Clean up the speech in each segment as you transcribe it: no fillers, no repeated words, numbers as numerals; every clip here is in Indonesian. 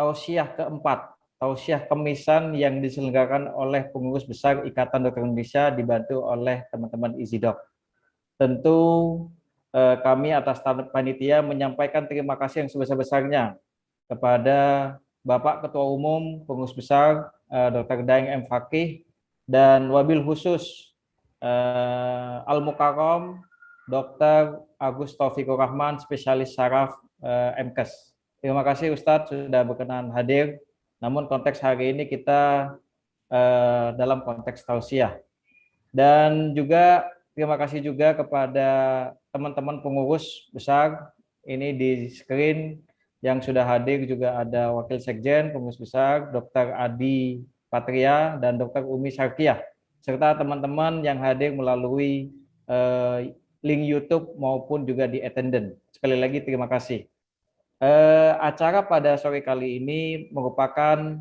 tausiah keempat, tausiah kemisan yang diselenggarakan oleh pengurus besar Ikatan Dokter Indonesia dibantu oleh teman-teman Izidok. Tentu kami atas panitia menyampaikan terima kasih yang sebesar-besarnya kepada Bapak Ketua Umum Pengurus Besar Dr. Daeng M. Fakih dan wabil khusus Al-Mukarram Dr. Agus Taufikur Rahman, spesialis saraf MKes. Terima kasih Ustadz sudah berkenan hadir. Namun konteks hari ini kita dalam konteks tausiah. Dan juga terima kasih juga kepada teman-teman pengurus besar. Ini di screen yang sudah hadir juga ada Wakil Sekjen Pengurus Besar Dr. Adi Patria dan Dr. Umi Sarkiah, serta teman-teman yang hadir melalui link YouTube maupun juga di attendant. Sekali lagi terima kasih. Acara pada sore kali ini merupakan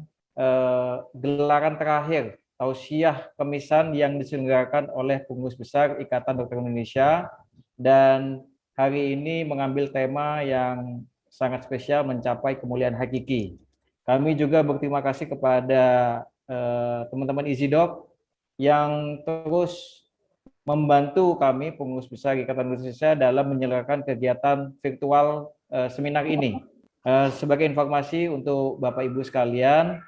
gelaran terakhir tausiah kemisan yang diselenggarakan oleh Pengurus Besar Ikatan Dokter Indonesia, dan hari ini mengambil tema yang sangat spesial, mencapai kemuliaan hakiki. Kami juga berterima kasih kepada teman-teman Izidok yang terus membantu kami Pengurus Besar Ikatan Dokter Indonesia dalam menyelenggarakan kegiatan virtual seminar ini. Sebagai informasi untuk Bapak Ibu sekalian,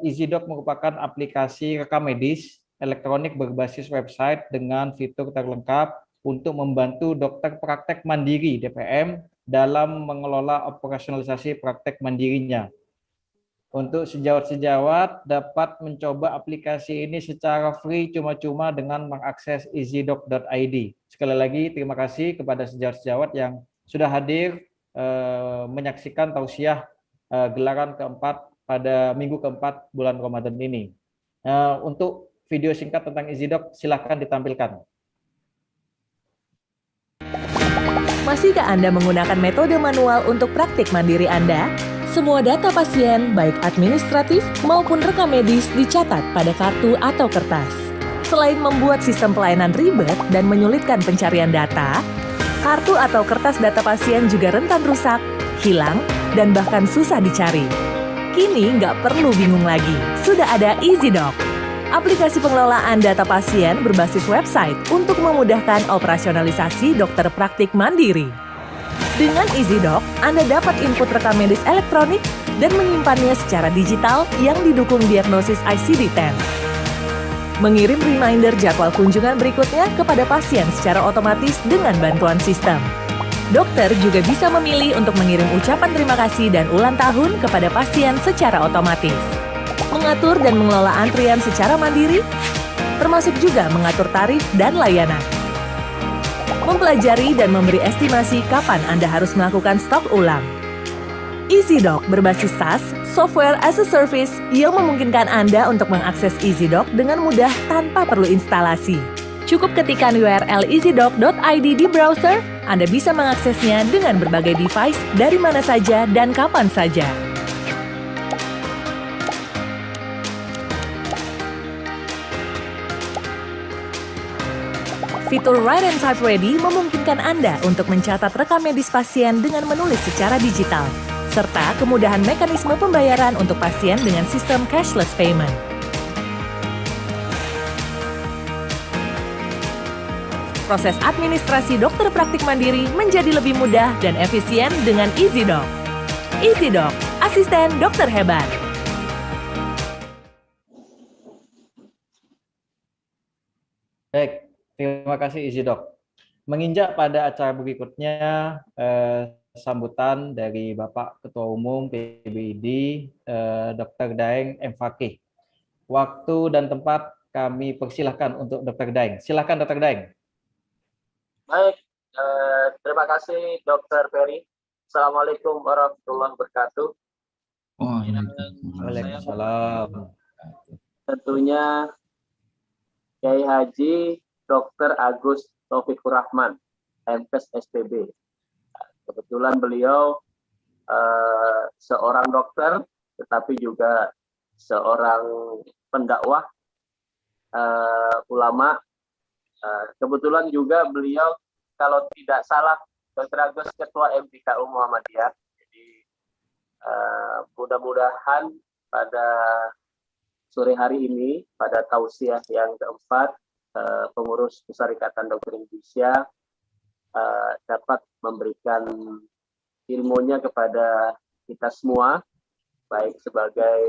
Izidok merupakan aplikasi rekam medis elektronik berbasis website dengan fitur terlengkap untuk membantu dokter praktek mandiri DPM dalam mengelola operasionalisasi praktek mandirinya. Untuk sejawat-sejawat dapat mencoba aplikasi ini secara free cuma-cuma dengan mengakses izidok.id. Sekali lagi terima kasih kepada sejawat-sejawat yang sudah hadir menyaksikan tausiah gelaran keempat pada minggu keempat bulan Ramadan ini. Untuk video singkat tentang Izidok, silakan ditampilkan. Masihkah Anda menggunakan metode manual untuk praktik mandiri Anda? Semua data pasien, baik administratif maupun rekam medis, dicatat pada kartu atau kertas. Selain membuat sistem pelayanan ribet dan menyulitkan pencarian data, kartu atau kertas data pasien juga rentan rusak, hilang, dan bahkan susah dicari. Kini nggak perlu bingung lagi, sudah ada Izidok. Aplikasi pengelolaan data pasien berbasis website untuk memudahkan operasionalisasi dokter praktik mandiri. Dengan Izidok, Anda dapat input rekam medis elektronik dan menyimpannya secara digital yang didukung diagnosis ICD-10. Mengirim reminder jadwal kunjungan berikutnya kepada pasien secara otomatis dengan bantuan sistem. Dokter juga bisa memilih untuk mengirim ucapan terima kasih dan ulang tahun kepada pasien secara otomatis. Mengatur dan mengelola antrian secara mandiri, termasuk juga mengatur tarif dan layanan. Mempelajari dan memberi estimasi kapan Anda harus melakukan stok ulang. Izidok berbasis SaaS, Software as a Service, yang memungkinkan Anda untuk mengakses Izidok dengan mudah tanpa perlu instalasi. Cukup ketikkan URL izidok.id di browser, Anda bisa mengaksesnya dengan berbagai device dari mana saja dan kapan saja. Fitur Write and Type Ready memungkinkan Anda untuk mencatat rekam medis pasien dengan menulis secara digital, serta kemudahan mekanisme pembayaran untuk pasien dengan sistem cashless payment. Proses administrasi dokter praktik mandiri menjadi lebih mudah dan efisien dengan Izidok. Izidok, asisten dokter hebat. Baik, terima kasih Izidok. Menginjak pada acara berikutnya, sambutan dari Bapak Ketua Umum PBID, Dr. Daeng M. Fakih. Waktu dan tempat kami persilahkan untuk Dr. Daeng. Silakan Dr. Daeng. Baik, terima kasih Dr. Ferry. Assalamualaikum warahmatullahi wabarakatuh. Waalaikumsalam. Tentunya Kiai Haji Dr. Agus Taufikur Rahman, MKes SPB. Kebetulan beliau seorang dokter, tetapi juga seorang pendakwah, ulama. Kebetulan juga beliau, kalau tidak salah, Dr. Agus Ketua MPKU Muhammadiyah. Jadi mudah-mudahan pada sore hari ini, pada tausiah yang keempat, pengurus Besar Ikatan Dokter Indonesia dapat memberikan ilmunya kepada kita semua, baik sebagai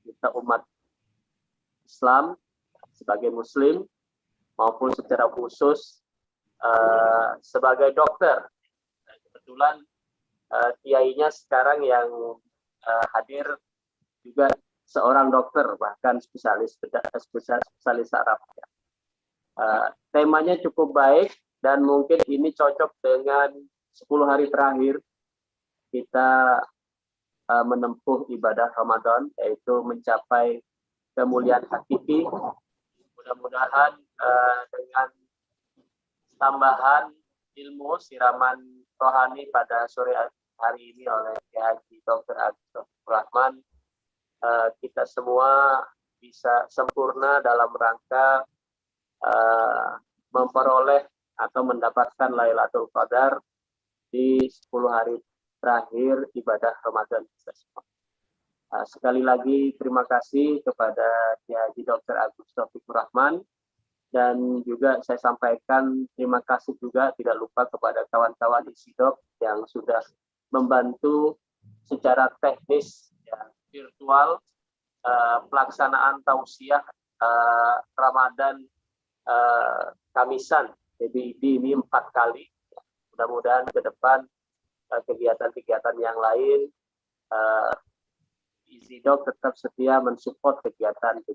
kita umat Islam, sebagai Muslim, maupun secara khusus sebagai dokter. Kebetulan kiainya sekarang yang hadir juga seorang dokter, bahkan spesialis saraf. Temanya cukup baik dan mungkin ini cocok dengan 10 hari terakhir kita menempuh ibadah Ramadan, yaitu mencapai kemuliaan hakiki. Mudah-mudahan dengan tambahan ilmu siraman rohani pada sore hari ini oleh Kiai Haji Dr. Agus Rahman, kita semua bisa sempurna dalam rangka memperoleh atau mendapatkan Lailatul Qadar di 10 hari terakhir ibadah Ramadan kita semua. Sekali lagi terima kasih kepada Kiai Haji Dr. Agus Rahman, dan juga saya sampaikan terima kasih juga tidak lupa kepada kawan-kawan Isidok yang sudah membantu secara teknis ya, virtual pelaksanaan tausiah Ramadan Kamisan PBID ini 4 kali. Mudah-mudahan ke depan kegiatan-kegiatan yang lain Isidok tetap setia mensupport kegiatan itu.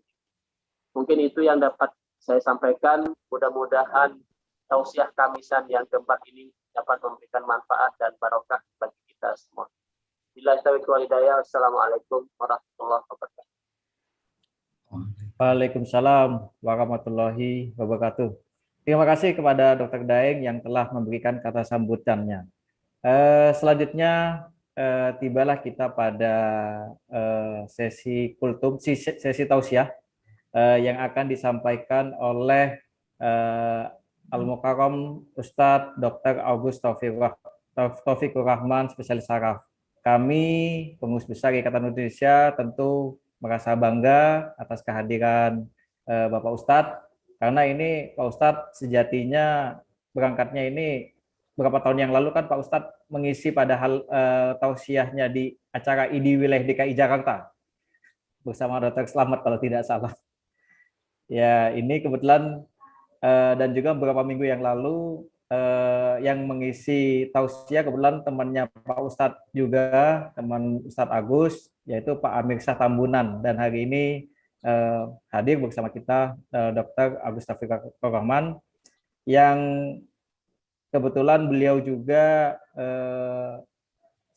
Mungkin itu yang dapat saya sampaikan. Mudah-mudahan tausiah Kamisan yang keempat ini dapat memberikan manfaat dan barokah bagi kita semua. Billahi taufiq wal hidayah. Assalamualaikum warahmatullahi wabarakatuh. Waalaikumsalam warahmatullahi wabarakatuh. Terima kasih kepada Dr. Daeng yang telah memberikan kata sambutannya. Selanjutnya tibalah kita pada sesi kultum, sesi tausiah yang akan disampaikan oleh Al-Mukarram Ustadz Dr. Agus Taufikur Rahman, spesialis saraf. Kami, pengurus besar Ikatan Indonesia, tentu merasa bangga atas kehadiran Bapak Ustadz, karena ini Pak Ustadz sejatinya berangkatnya ini beberapa tahun yang lalu kan Pak Ustadz mengisi padahal tausiahnya di acara ID Wilayah DKI Jakarta bersama Dr. Slamet kalau tidak salah. Ya, ini kebetulan dan juga beberapa minggu yang lalu yang mengisi tausiah kebetulan temannya Pak Ustadz juga, teman Ustadz Agus, yaitu Pak Amir Syah Tambunan, dan hari ini hadir bersama kita Dr. Agus Taufikur Rahman, yang kebetulan beliau juga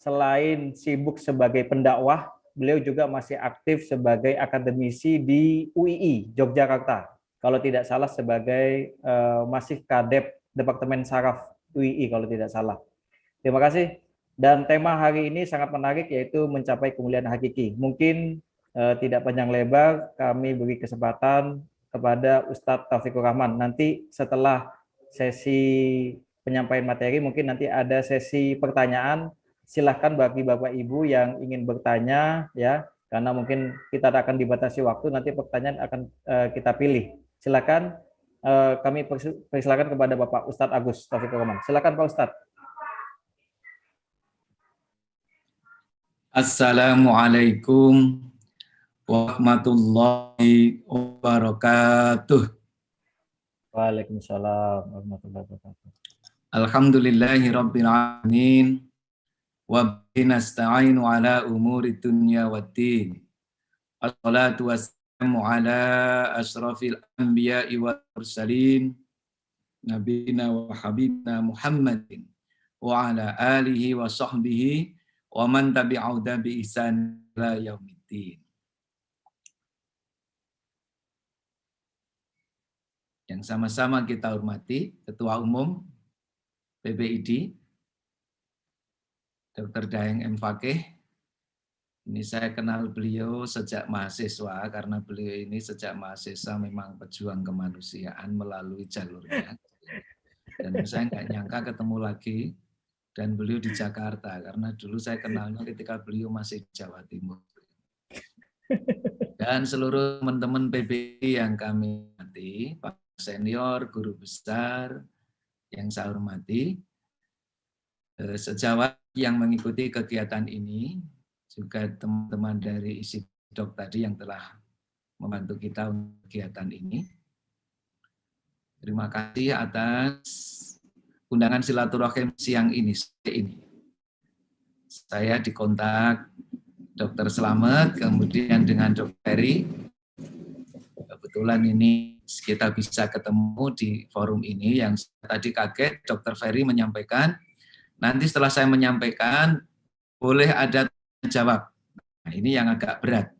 selain sibuk sebagai pendakwah, beliau juga masih aktif sebagai akademisi di UII Yogyakarta. Kalau tidak salah sebagai masih kadep Departemen Saraf UII kalau tidak salah. Terima kasih. Dan tema hari ini sangat menarik, yaitu mencapai kemuliaan hakiki. Mungkin tidak panjang lebar, kami beri kesempatan kepada Ustadz Taufikur Rahman. Nanti setelah sesi penyampaian materi, mungkin nanti ada sesi pertanyaan. Silahkan bagi Bapak Ibu yang ingin bertanya, ya, karena mungkin kita akan dibatasi waktu, nanti pertanyaan akan kita pilih. Silakan, kami persilakan kepada Bapak Ustadz Agus Taufikur Rahman. Silakan Pak Ustadz. Assalamualaikum warahmatullahi wabarakatuh. Waalaikumsalam warahmatullahi wabarakatuh. Alhamdulillahi rabbil alamin. Wa bihi nasta'inu ala umuri dunya waddin. Assalatu wassalamu ala asrafil anbiya'i wal mursalin nabiyina wa habibina Muhammadin wa ala alihi wa sahbihi wa man tabi'ahu bi ihsan ila yaumiddin. Yang sama-sama kita hormati Ketua Umum PBID Dr. Daeng M. Fakih. Ini saya kenal beliau sejak mahasiswa, karena beliau ini sejak mahasiswa memang pejuang kemanusiaan melalui jalurnya. Dan saya nggak nyangka ketemu lagi dan beliau di Jakarta, karena dulu saya kenalnya ketika beliau masih di Jawa Timur. Dan seluruh teman-teman PBI yang kami hormati, Pak Senior, Guru Besar yang saya hormati, sejawat yang mengikuti kegiatan ini, juga teman-teman dari ISIDOK tadi yang telah membantu kita untuk kegiatan ini. Terima kasih atas undangan silaturahim siang ini. Saya dikontak Dr. Slamet, kemudian dengan Dr. Ferry. Kebetulan ini kita bisa ketemu di forum ini, yang tadi kaget Dr. Ferry menyampaikan, nanti setelah saya menyampaikan, boleh ada tanya jawab. Nah, ini yang agak berat.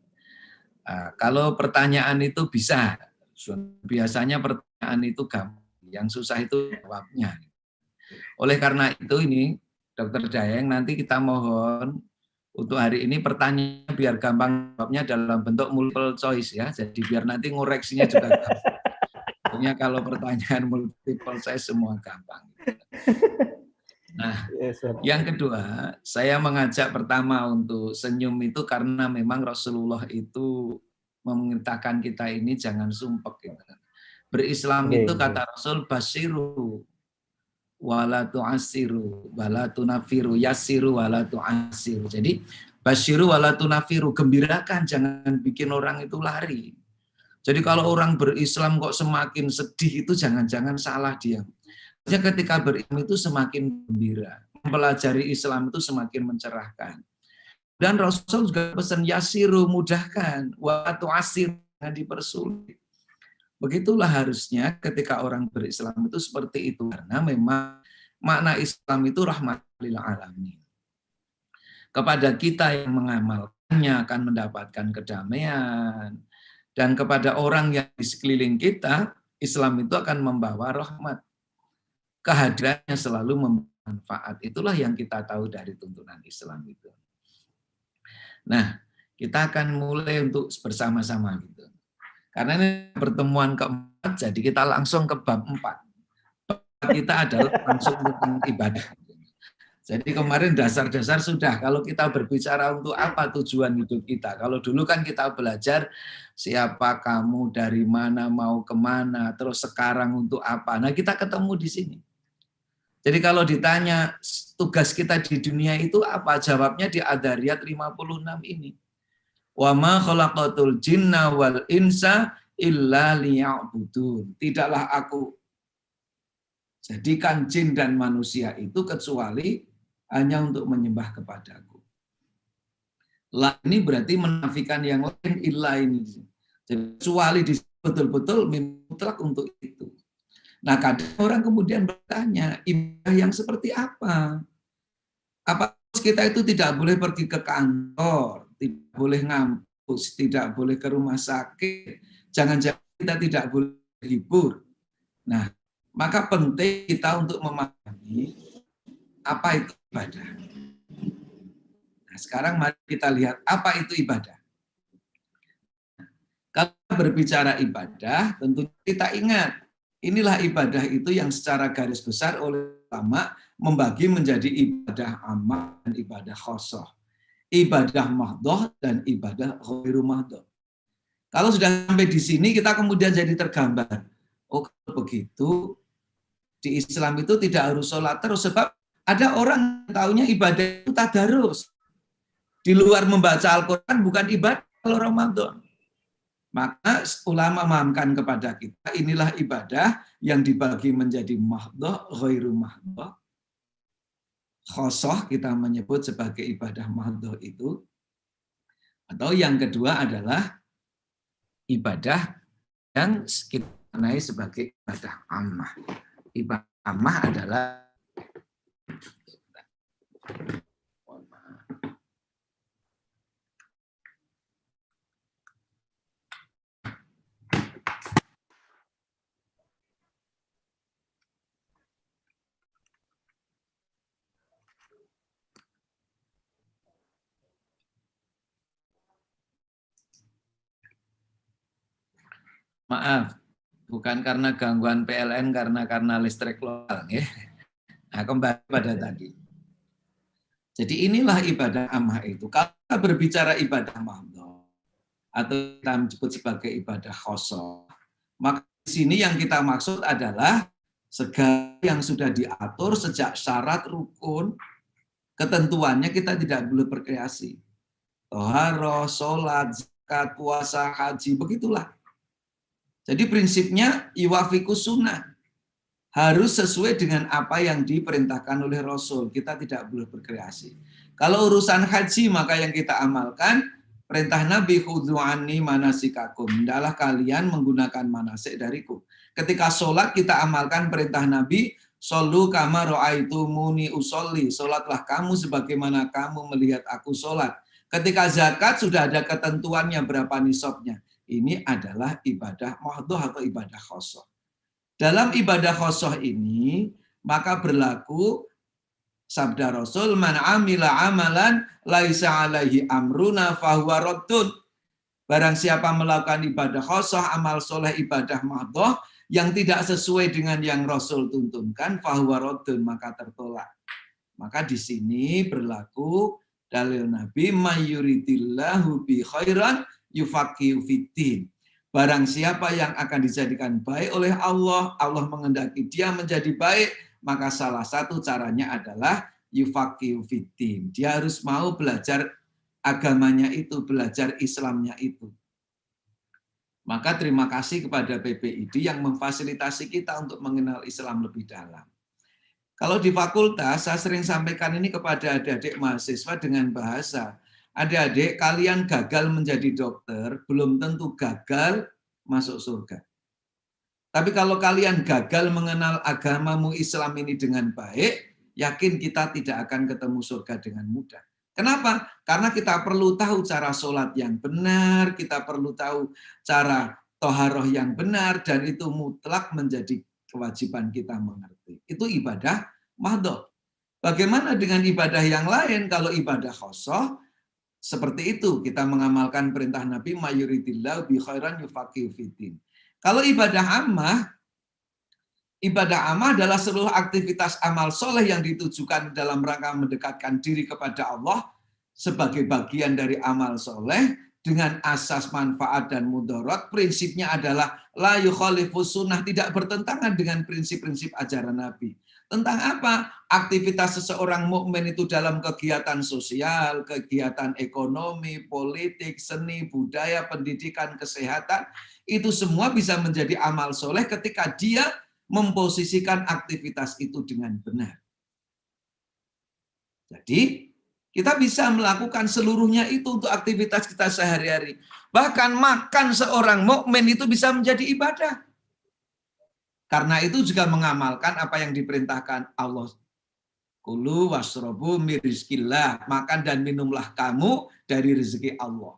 Kalau pertanyaan itu bisa, biasanya pertanyaan itu gampang, yang susah itu jawabnya. Oleh karena itu ini, Dr. Dayeng, nanti kita mohon untuk hari ini pertanyaan biar gampang jawabnya dalam bentuk multiple choice ya, jadi biar nanti ngoreksinya juga gampang. Tentunya kalau pertanyaan multiple choice semua gampang. Nah, yang kedua, saya mengajak pertama untuk senyum itu karena memang Rasulullah itu memerintahkan kita ini jangan sumpek. Gitu. Berislam itu kata Rasul, basyiru wala tu'asiru wala tunafiru yasiru wala tu'asiru. Jadi basyiru wala tunafiru, gembirakan, jangan bikin orang itu lari. Jadi kalau orang berislam kok semakin sedih itu jangan-jangan salah dia. Ketika berislam itu semakin gembira, mempelajari Islam itu semakin mencerahkan. Dan Rasul juga pesan yasiru, mudahkan, wa tu'asir, jangan dipersulit. Begitulah harusnya ketika orang berislam itu seperti itu, karena memang makna Islam itu rahmat lil alamin. Kepada kita yang mengamalkannya akan mendapatkan kedamaian, dan kepada orang yang di sekeliling kita, Islam itu akan membawa rahmat. Kehadirannya selalu bermanfaat. Itulah yang kita tahu dari tuntunan Islam itu. Nah, kita akan mulai untuk bersama-sama gitu. Karena ini pertemuan keempat, jadi kita langsung ke bab 4. Kita adalah langsung tentang ibadah. Jadi kemarin dasar-dasar sudah, kalau kita berbicara untuk apa tujuan hidup kita. Kalau dulu kan kita belajar siapa kamu, dari mana, mau kemana, terus sekarang untuk apa. Nah kita ketemu di sini. Jadi kalau ditanya tugas kita di dunia itu apa, jawabnya di Ad-Dzariyat 56 ini. Wa ma khalaqatul jinna wal insa illa liya'budun. Tidaklah aku jadikan jin dan manusia itu kecuali hanya untuk menyembah kepadaku. La ini berarti menafikan yang lain, illa ini. Jadi kecuali betul-betul mutlak untuk itu. Nah kadang orang kemudian bertanya, ibadah yang seperti apa? Apa kita itu tidak boleh pergi ke kantor, tidak boleh ngampus, tidak boleh ke rumah sakit, jangan-jangan kita tidak boleh berhibur. Nah, maka penting kita untuk memahami apa itu ibadah. Nah, sekarang mari kita lihat apa itu ibadah. Kalau berbicara ibadah, tentu kita ingat, inilah ibadah itu yang secara garis besar oleh ulama membagi menjadi ibadah ammah dan ibadah khosoh. Ibadah mahdhoh dan ibadah ghairu mahdhoh. Kalau sudah sampai di sini kita kemudian jadi tergambar. Oh kalau begitu di Islam itu tidak harus sholat terus, sebab ada orang yang taunya ibadah itu tadarus. Di luar membaca Al-Quran bukan ibadah kalau Ramadan. Maka ulama memahamkan kepada kita inilah ibadah yang dibagi menjadi mahdhoh, ghairu mahdhoh. Khosoh kita menyebut sebagai ibadah mahdhoh itu. Atau yang kedua adalah ibadah yang kita kenai sebagai ibadah ammah. Ibadah ammah adalah maaf, bukan karena gangguan PLN, karena listrik lokal. Ya. Nah, kembali pada tadi. Jadi inilah ibadah ammah itu. Kalau kita berbicara ibadah mahdhah atau kita sebut sebagai ibadah khosoh, maka di sini yang kita maksud adalah segala yang sudah diatur sejak syarat, rukun, ketentuannya kita tidak boleh berkreasi. Toharoh, sholat, zakat, puasa, haji, begitulah. Jadi prinsipnya iwafikus sunnah. Harus sesuai dengan apa yang diperintahkan oleh Rasul. Kita tidak boleh berkreasi. Kalau urusan haji, maka yang kita amalkan, perintah Nabi, khudhu anni manasikakum. Hendaklah kalian menggunakan manasik dariku. Ketika sholat, kita amalkan perintah Nabi, shollu kama ra'aitumuni usolli. Sholatlah kamu sebagaimana kamu melihat aku sholat. Ketika zakat, sudah ada ketentuannya berapa nisabnya. Ini adalah ibadah mahdhah atau ibadah khosoh. Dalam ibadah khosoh ini, maka berlaku sabda Rasul, man amila amalan laisa alaihi amruna fahuwa raddun. Barang siapa melakukan ibadah khosoh, amal soleh, ibadah mahdhah, yang tidak sesuai dengan yang Rasul tuntunkan, fahuwa raddun, maka tertolak. Maka di sini berlaku dalil Nabi, mayuridillahu bi khairan yufaqihu fiddin. Barang siapa yang akan dijadikan baik oleh Allah, Allah mengendaki dia menjadi baik, maka salah satu caranya adalah yufaqihu fiddin. Dia harus mau belajar agamanya itu, belajar Islamnya itu. Maka terima kasih kepada PPID yang memfasilitasi kita untuk mengenal Islam lebih dalam. Kalau di fakultas, saya sering sampaikan ini kepada adik-adik mahasiswa dengan bahasa, adik-adik, kalian gagal menjadi dokter, belum tentu gagal masuk surga. Tapi kalau kalian gagal mengenal agamamu Islam ini dengan baik, yakin kita tidak akan ketemu surga dengan mudah. Kenapa? Karena kita perlu tahu cara sholat yang benar, kita perlu tahu cara toharoh yang benar, dan itu mutlak menjadi kewajiban kita mengerti. Itu ibadah mahdhah. Bagaimana dengan ibadah yang lain? Kalau ibadah khosoh, seperti itu, kita mengamalkan perintah Nabi, mayuridillahu bi khairan yufaqihu fiddin. Kalau ibadah ammah adalah seluruh aktivitas amal soleh yang ditujukan dalam rangka mendekatkan diri kepada Allah sebagai bagian dari amal soleh dengan asas manfaat dan mudarat. Prinsipnya adalah la yukhalifus sunnah, tidak bertentangan dengan prinsip-prinsip ajaran Nabi. Tentang apa? Aktivitas seseorang mukmin itu dalam kegiatan sosial, kegiatan ekonomi, politik, seni, budaya, pendidikan, kesehatan, itu semua bisa menjadi amal soleh ketika dia memposisikan aktivitas itu dengan benar. Jadi, kita bisa melakukan seluruhnya itu untuk aktivitas kita sehari-hari. Bahkan makan seorang mukmin itu bisa menjadi ibadah. Karena itu juga mengamalkan apa yang diperintahkan Allah. Kulu wasrobu mirizkillah. Makan dan minumlah kamu dari rezeki Allah.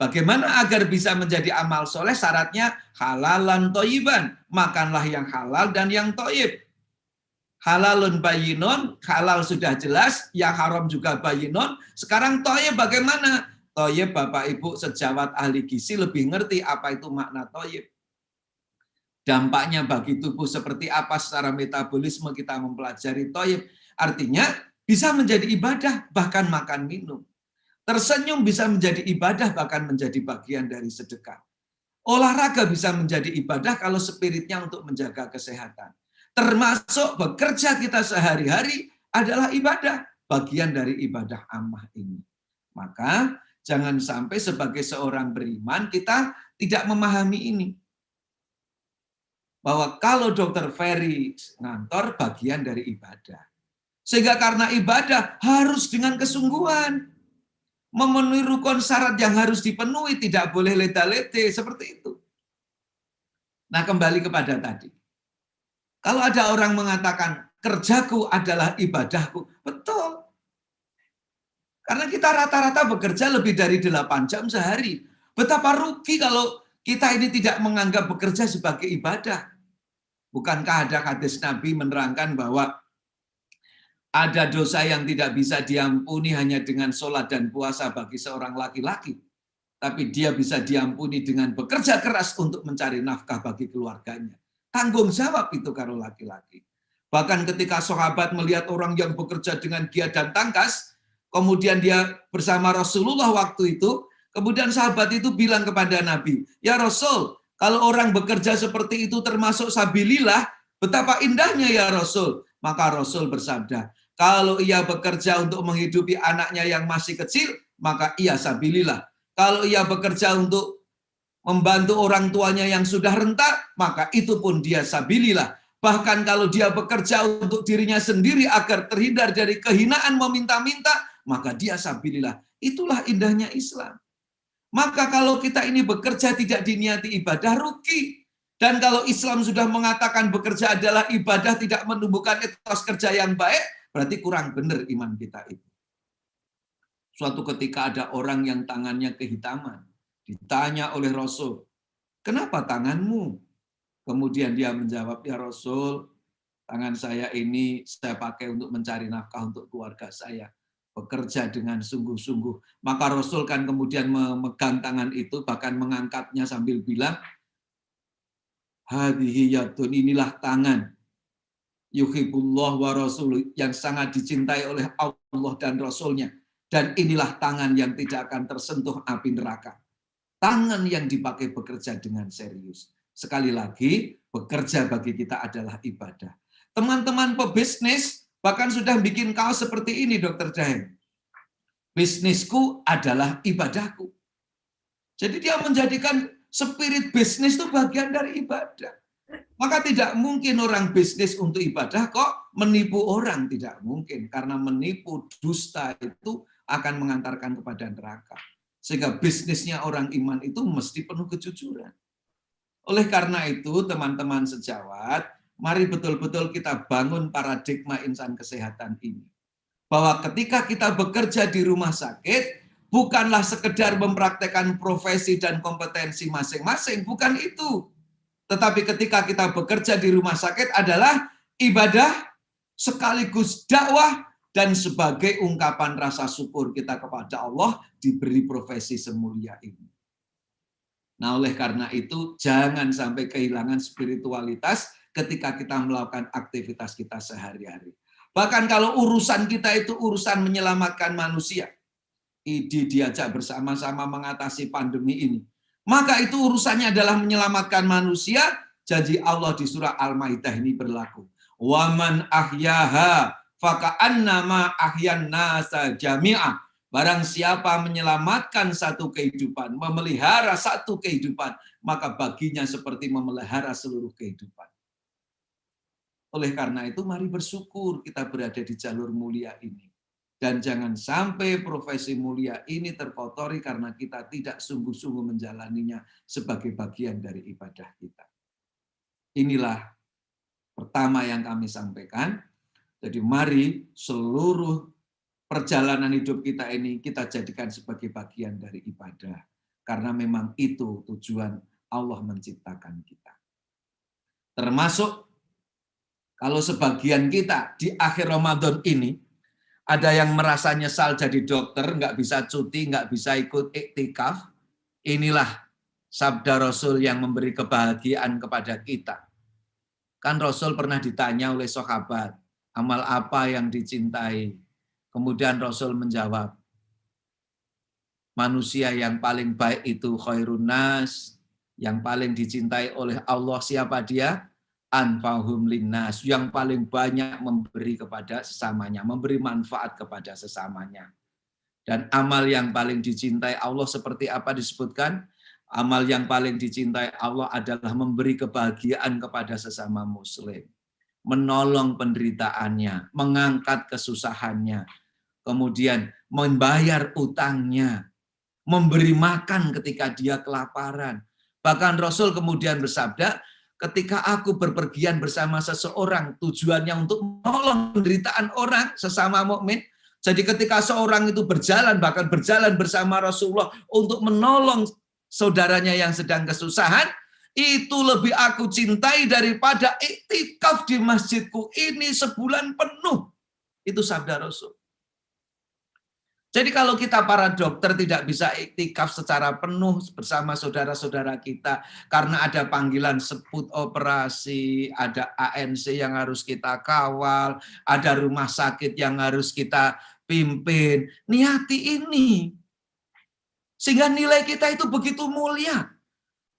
Bagaimana agar bisa menjadi amal soleh? Syaratnya halalan toyiban. Makanlah yang halal dan yang toyib. Halalun bayinon, halal sudah jelas. Yang haram juga bayinon. Sekarang toyib bagaimana? Toyib Bapak Ibu sejawat ahli gizi lebih ngerti apa itu makna toyib. Dampaknya bagi tubuh seperti apa secara metabolisme kita mempelajari toyib. Artinya bisa menjadi ibadah, bahkan makan minum. Tersenyum bisa menjadi ibadah, bahkan menjadi bagian dari sedekah. Olahraga bisa menjadi ibadah kalau spiritnya untuk menjaga kesehatan. Termasuk bekerja kita sehari-hari adalah ibadah, bagian dari ibadah ammah ini. Maka jangan sampai sebagai seorang beriman kita tidak memahami ini. Bahwa kalau Dokter Ferry ngantor bagian dari ibadah. Sehingga karena ibadah harus dengan kesungguhan. Memenuhi rukun syarat yang harus dipenuhi, tidak boleh leda-lede, seperti itu. Nah, kembali kepada tadi. Kalau ada orang mengatakan, kerjaku adalah ibadahku, betul. Karena kita rata-rata bekerja lebih dari 8 jam sehari. Betapa rugi kalau kita ini tidak menganggap bekerja sebagai ibadah. Bukankah ada hadis Nabi menerangkan bahwa ada dosa yang tidak bisa diampuni hanya dengan sholat dan puasa bagi seorang laki-laki. Tapi dia bisa diampuni dengan bekerja keras untuk mencari nafkah bagi keluarganya. Tanggung jawab itu kalau laki-laki. Bahkan ketika sahabat melihat orang yang bekerja dengan giat dan tangkas, kemudian dia bersama Rasulullah waktu itu, kemudian sahabat itu bilang kepada Nabi, "Ya Rasul, kalau orang bekerja seperti itu termasuk sabilillah, betapa indahnya ya Rasul." Maka Rasul bersabda, "Kalau ia bekerja untuk menghidupi anaknya yang masih kecil, maka ia sabilillah. Kalau ia bekerja untuk membantu orang tuanya yang sudah renta, maka itu pun dia sabilillah. Bahkan kalau dia bekerja untuk dirinya sendiri agar terhindar dari kehinaan meminta-minta, maka dia sabilillah." Itulah indahnya Islam. Maka kalau kita ini bekerja tidak diniati ibadah, rugi. Dan kalau Islam sudah mengatakan bekerja adalah ibadah, tidak menumbuhkan etos kerja yang baik, berarti kurang benar iman kita itu. Suatu ketika ada orang yang tangannya kehitaman. Ditanya oleh Rasul, "Kenapa tanganmu?" Kemudian dia menjawab, "Ya Rasul, tangan saya ini saya pakai untuk mencari nafkah untuk keluarga saya. Bekerja dengan sungguh-sungguh." Maka Rasul kan kemudian memegang tangan itu, bahkan mengangkatnya sambil bilang, "Hadhihi yadun, inilah tangan. Yuhibbullah wa rasuluh, yang sangat dicintai oleh Allah dan Rasulnya. Dan inilah tangan yang tidak akan tersentuh api neraka." Tangan yang dipakai bekerja dengan serius. Sekali lagi, bekerja bagi kita adalah ibadah. Teman-teman pebisnis bahkan sudah bikin kaos seperti ini, Dr. Daeng. Bisnisku adalah ibadahku. Jadi dia menjadikan spirit bisnis itu bagian dari ibadah. Maka tidak mungkin orang bisnis untuk ibadah kok menipu orang, tidak mungkin. Karena menipu, dusta itu akan mengantarkan kepada neraka. Sehingga bisnisnya orang iman itu mesti penuh kejujuran. Oleh karena itu, teman-teman sejawat, mari betul-betul kita bangun paradigma insan kesehatan ini. Bahwa ketika kita bekerja di rumah sakit, bukanlah sekedar mempraktekkan profesi dan kompetensi masing-masing, bukan itu. Tetapi ketika kita bekerja di rumah sakit adalah ibadah sekaligus dakwah dan sebagai ungkapan rasa syukur kita kepada Allah diberi profesi semulia ini. Nah, oleh karena itu jangan sampai kehilangan spiritualitas ketika kita melakukan aktivitas kita sehari-hari. Bahkan kalau urusan kita itu urusan menyelamatkan manusia, diajak bersama-sama mengatasi pandemi ini, maka itu urusannya adalah menyelamatkan manusia. Janji Allah di surah Al-Maidah ini berlaku. Waman ahyaha faka'annama ahyan nasa jami'ah. Barang siapa menyelamatkan satu kehidupan, memelihara satu kehidupan, maka baginya seperti memelihara seluruh kehidupan. Oleh karena itu, mari bersyukur kita berada di jalur mulia ini. Dan jangan sampai profesi mulia ini terkotori karena kita tidak sungguh-sungguh menjalaninya sebagai bagian dari ibadah kita. Inilah pertama yang kami sampaikan. Jadi mari seluruh perjalanan hidup kita ini kita jadikan sebagai bagian dari ibadah. Karena memang itu tujuan Allah menciptakan kita. Termasuk kalau sebagian kita di akhir Ramadan ini, ada yang merasa nyesal jadi dokter, nggak bisa cuti, nggak bisa ikut iktikaf. Inilah sabda Rasul yang memberi kebahagiaan kepada kita. Kan Rasul pernah ditanya oleh sahabat, amal apa yang dicintai? Kemudian Rasul menjawab, manusia yang paling baik itu khairun nas, yang paling dicintai oleh Allah siapa dia? Anfahum linnas, yang paling banyak memberi kepada sesamanya, memberi manfaat kepada sesamanya. Dan amal yang paling dicintai Allah seperti apa disebutkan? Amal yang paling dicintai Allah adalah memberi kebahagiaan kepada sesama muslim, menolong penderitaannya, mengangkat kesusahannya, kemudian membayar utangnya, memberi makan ketika dia kelaparan. Bahkan Rasul kemudian bersabda, ketika aku berpergian bersama seseorang, tujuannya untuk menolong penderitaan orang sesama mukmin. Jadi ketika seorang itu berjalan, bahkan berjalan bersama Rasulullah untuk menolong saudaranya yang sedang kesusahan, itu lebih aku cintai daripada iktikaf di masjidku ini sebulan penuh. Itu sabda Rasul. Jadi kalau kita para dokter tidak bisa iktikaf secara penuh bersama saudara-saudara kita karena ada panggilan sebut operasi, ada ANC yang harus kita kawal, ada rumah sakit yang harus kita pimpin, niati ini. Sehingga nilai kita itu begitu mulia.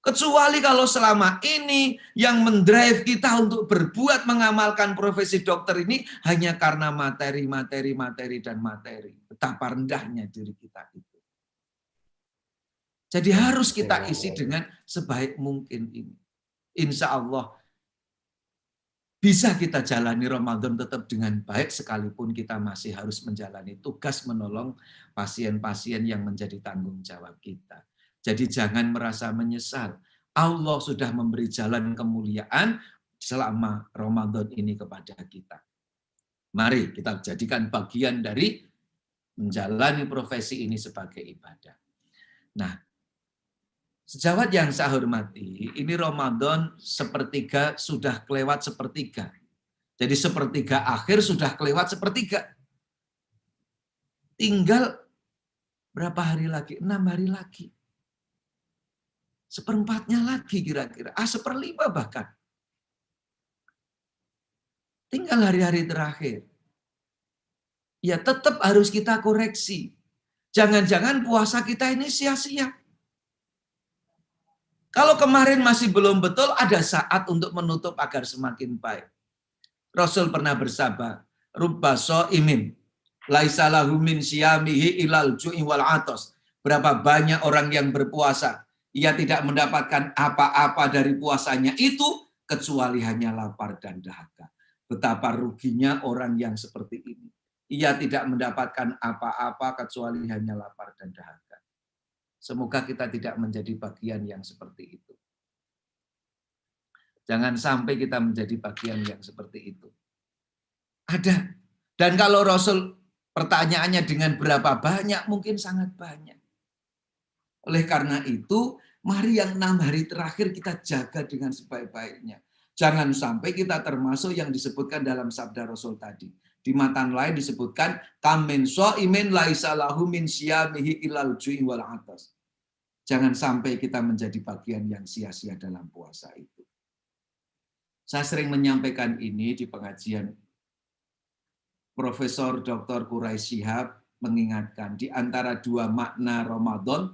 Kecuali kalau selama ini yang mendrive kita untuk berbuat mengamalkan profesi dokter ini hanya karena materi. Betapa rendahnya diri kita itu. Jadi harus kita isi dengan sebaik mungkin ini. Insya Allah bisa kita jalani Ramadan tetap dengan baik sekalipun kita masih harus menjalani tugas menolong pasien-pasien yang menjadi tanggung jawab kita. Jadi jangan merasa menyesal. Allah sudah memberi jalan kemuliaan selama Ramadan ini kepada kita. Mari kita jadikan bagian dari menjalani profesi ini sebagai ibadah. Nah, sejawat yang saya hormati, ini Ramadan sepertiga sudah kelewat sepertiga. Jadi sepertiga akhir sudah kelewat sepertiga. Tinggal berapa hari lagi? 6 hari lagi. Seperempatnya lagi kira-kira. Seperlima bahkan. Tinggal hari-hari terakhir. Ya tetap harus kita koreksi. Jangan-jangan puasa kita ini sia-sia. Kalau kemarin masih belum betul, ada saat untuk menutup agar semakin baik. Rasul pernah bersabda, rubba sha'imin laisa lahu min siyamihi ilal ju'i wal atos. Berapa banyak orang yang berpuasa, ia tidak mendapatkan apa-apa dari puasanya itu kecuali hanya lapar dan dahaga. Betapa ruginya orang yang seperti ini. Ia tidak mendapatkan apa-apa kecuali hanya lapar dan dahaga. Semoga kita tidak menjadi bagian yang seperti itu. Jangan sampai kita menjadi bagian yang seperti itu. Ada. Dan kalau Rasul pertanyaannya dengan berapa banyak, mungkin sangat banyak. Oleh karena itu, mari yang 6 hari terakhir kita jaga dengan sebaik-baiknya. Jangan sampai kita termasuk yang disebutkan dalam sabda Rasul tadi. Di matan lain disebutkan, kamin sha'imin laisa lahu min siyamihi ilal ju'i wal atas. Jangan sampai kita menjadi bagian yang sia-sia dalam puasa itu. Saya sering menyampaikan ini di pengajian. Profesor Dr. Quraisy Shihab mengingatkan di antara 2 makna Ramadan,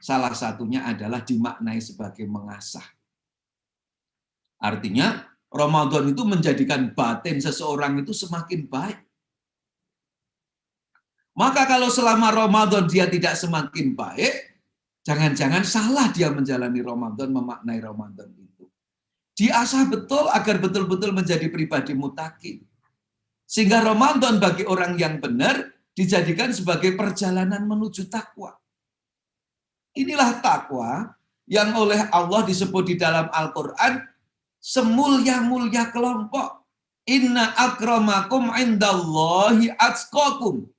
salah satunya adalah dimaknai sebagai mengasah. Artinya, Ramadan itu menjadikan batin seseorang itu semakin baik. Maka kalau selama Ramadan dia tidak semakin baik, jangan-jangan salah dia menjalani Ramadan, memaknai Ramadan itu. Diasah betul agar betul-betul menjadi pribadi mutaqin. Sehingga Ramadan bagi orang yang benar dijadikan sebagai perjalanan menuju takwa. Inilah takwa yang oleh Allah disebut di dalam Al-Quran semulia-mulia kelompok. Inna akramakum indallahi atqakum.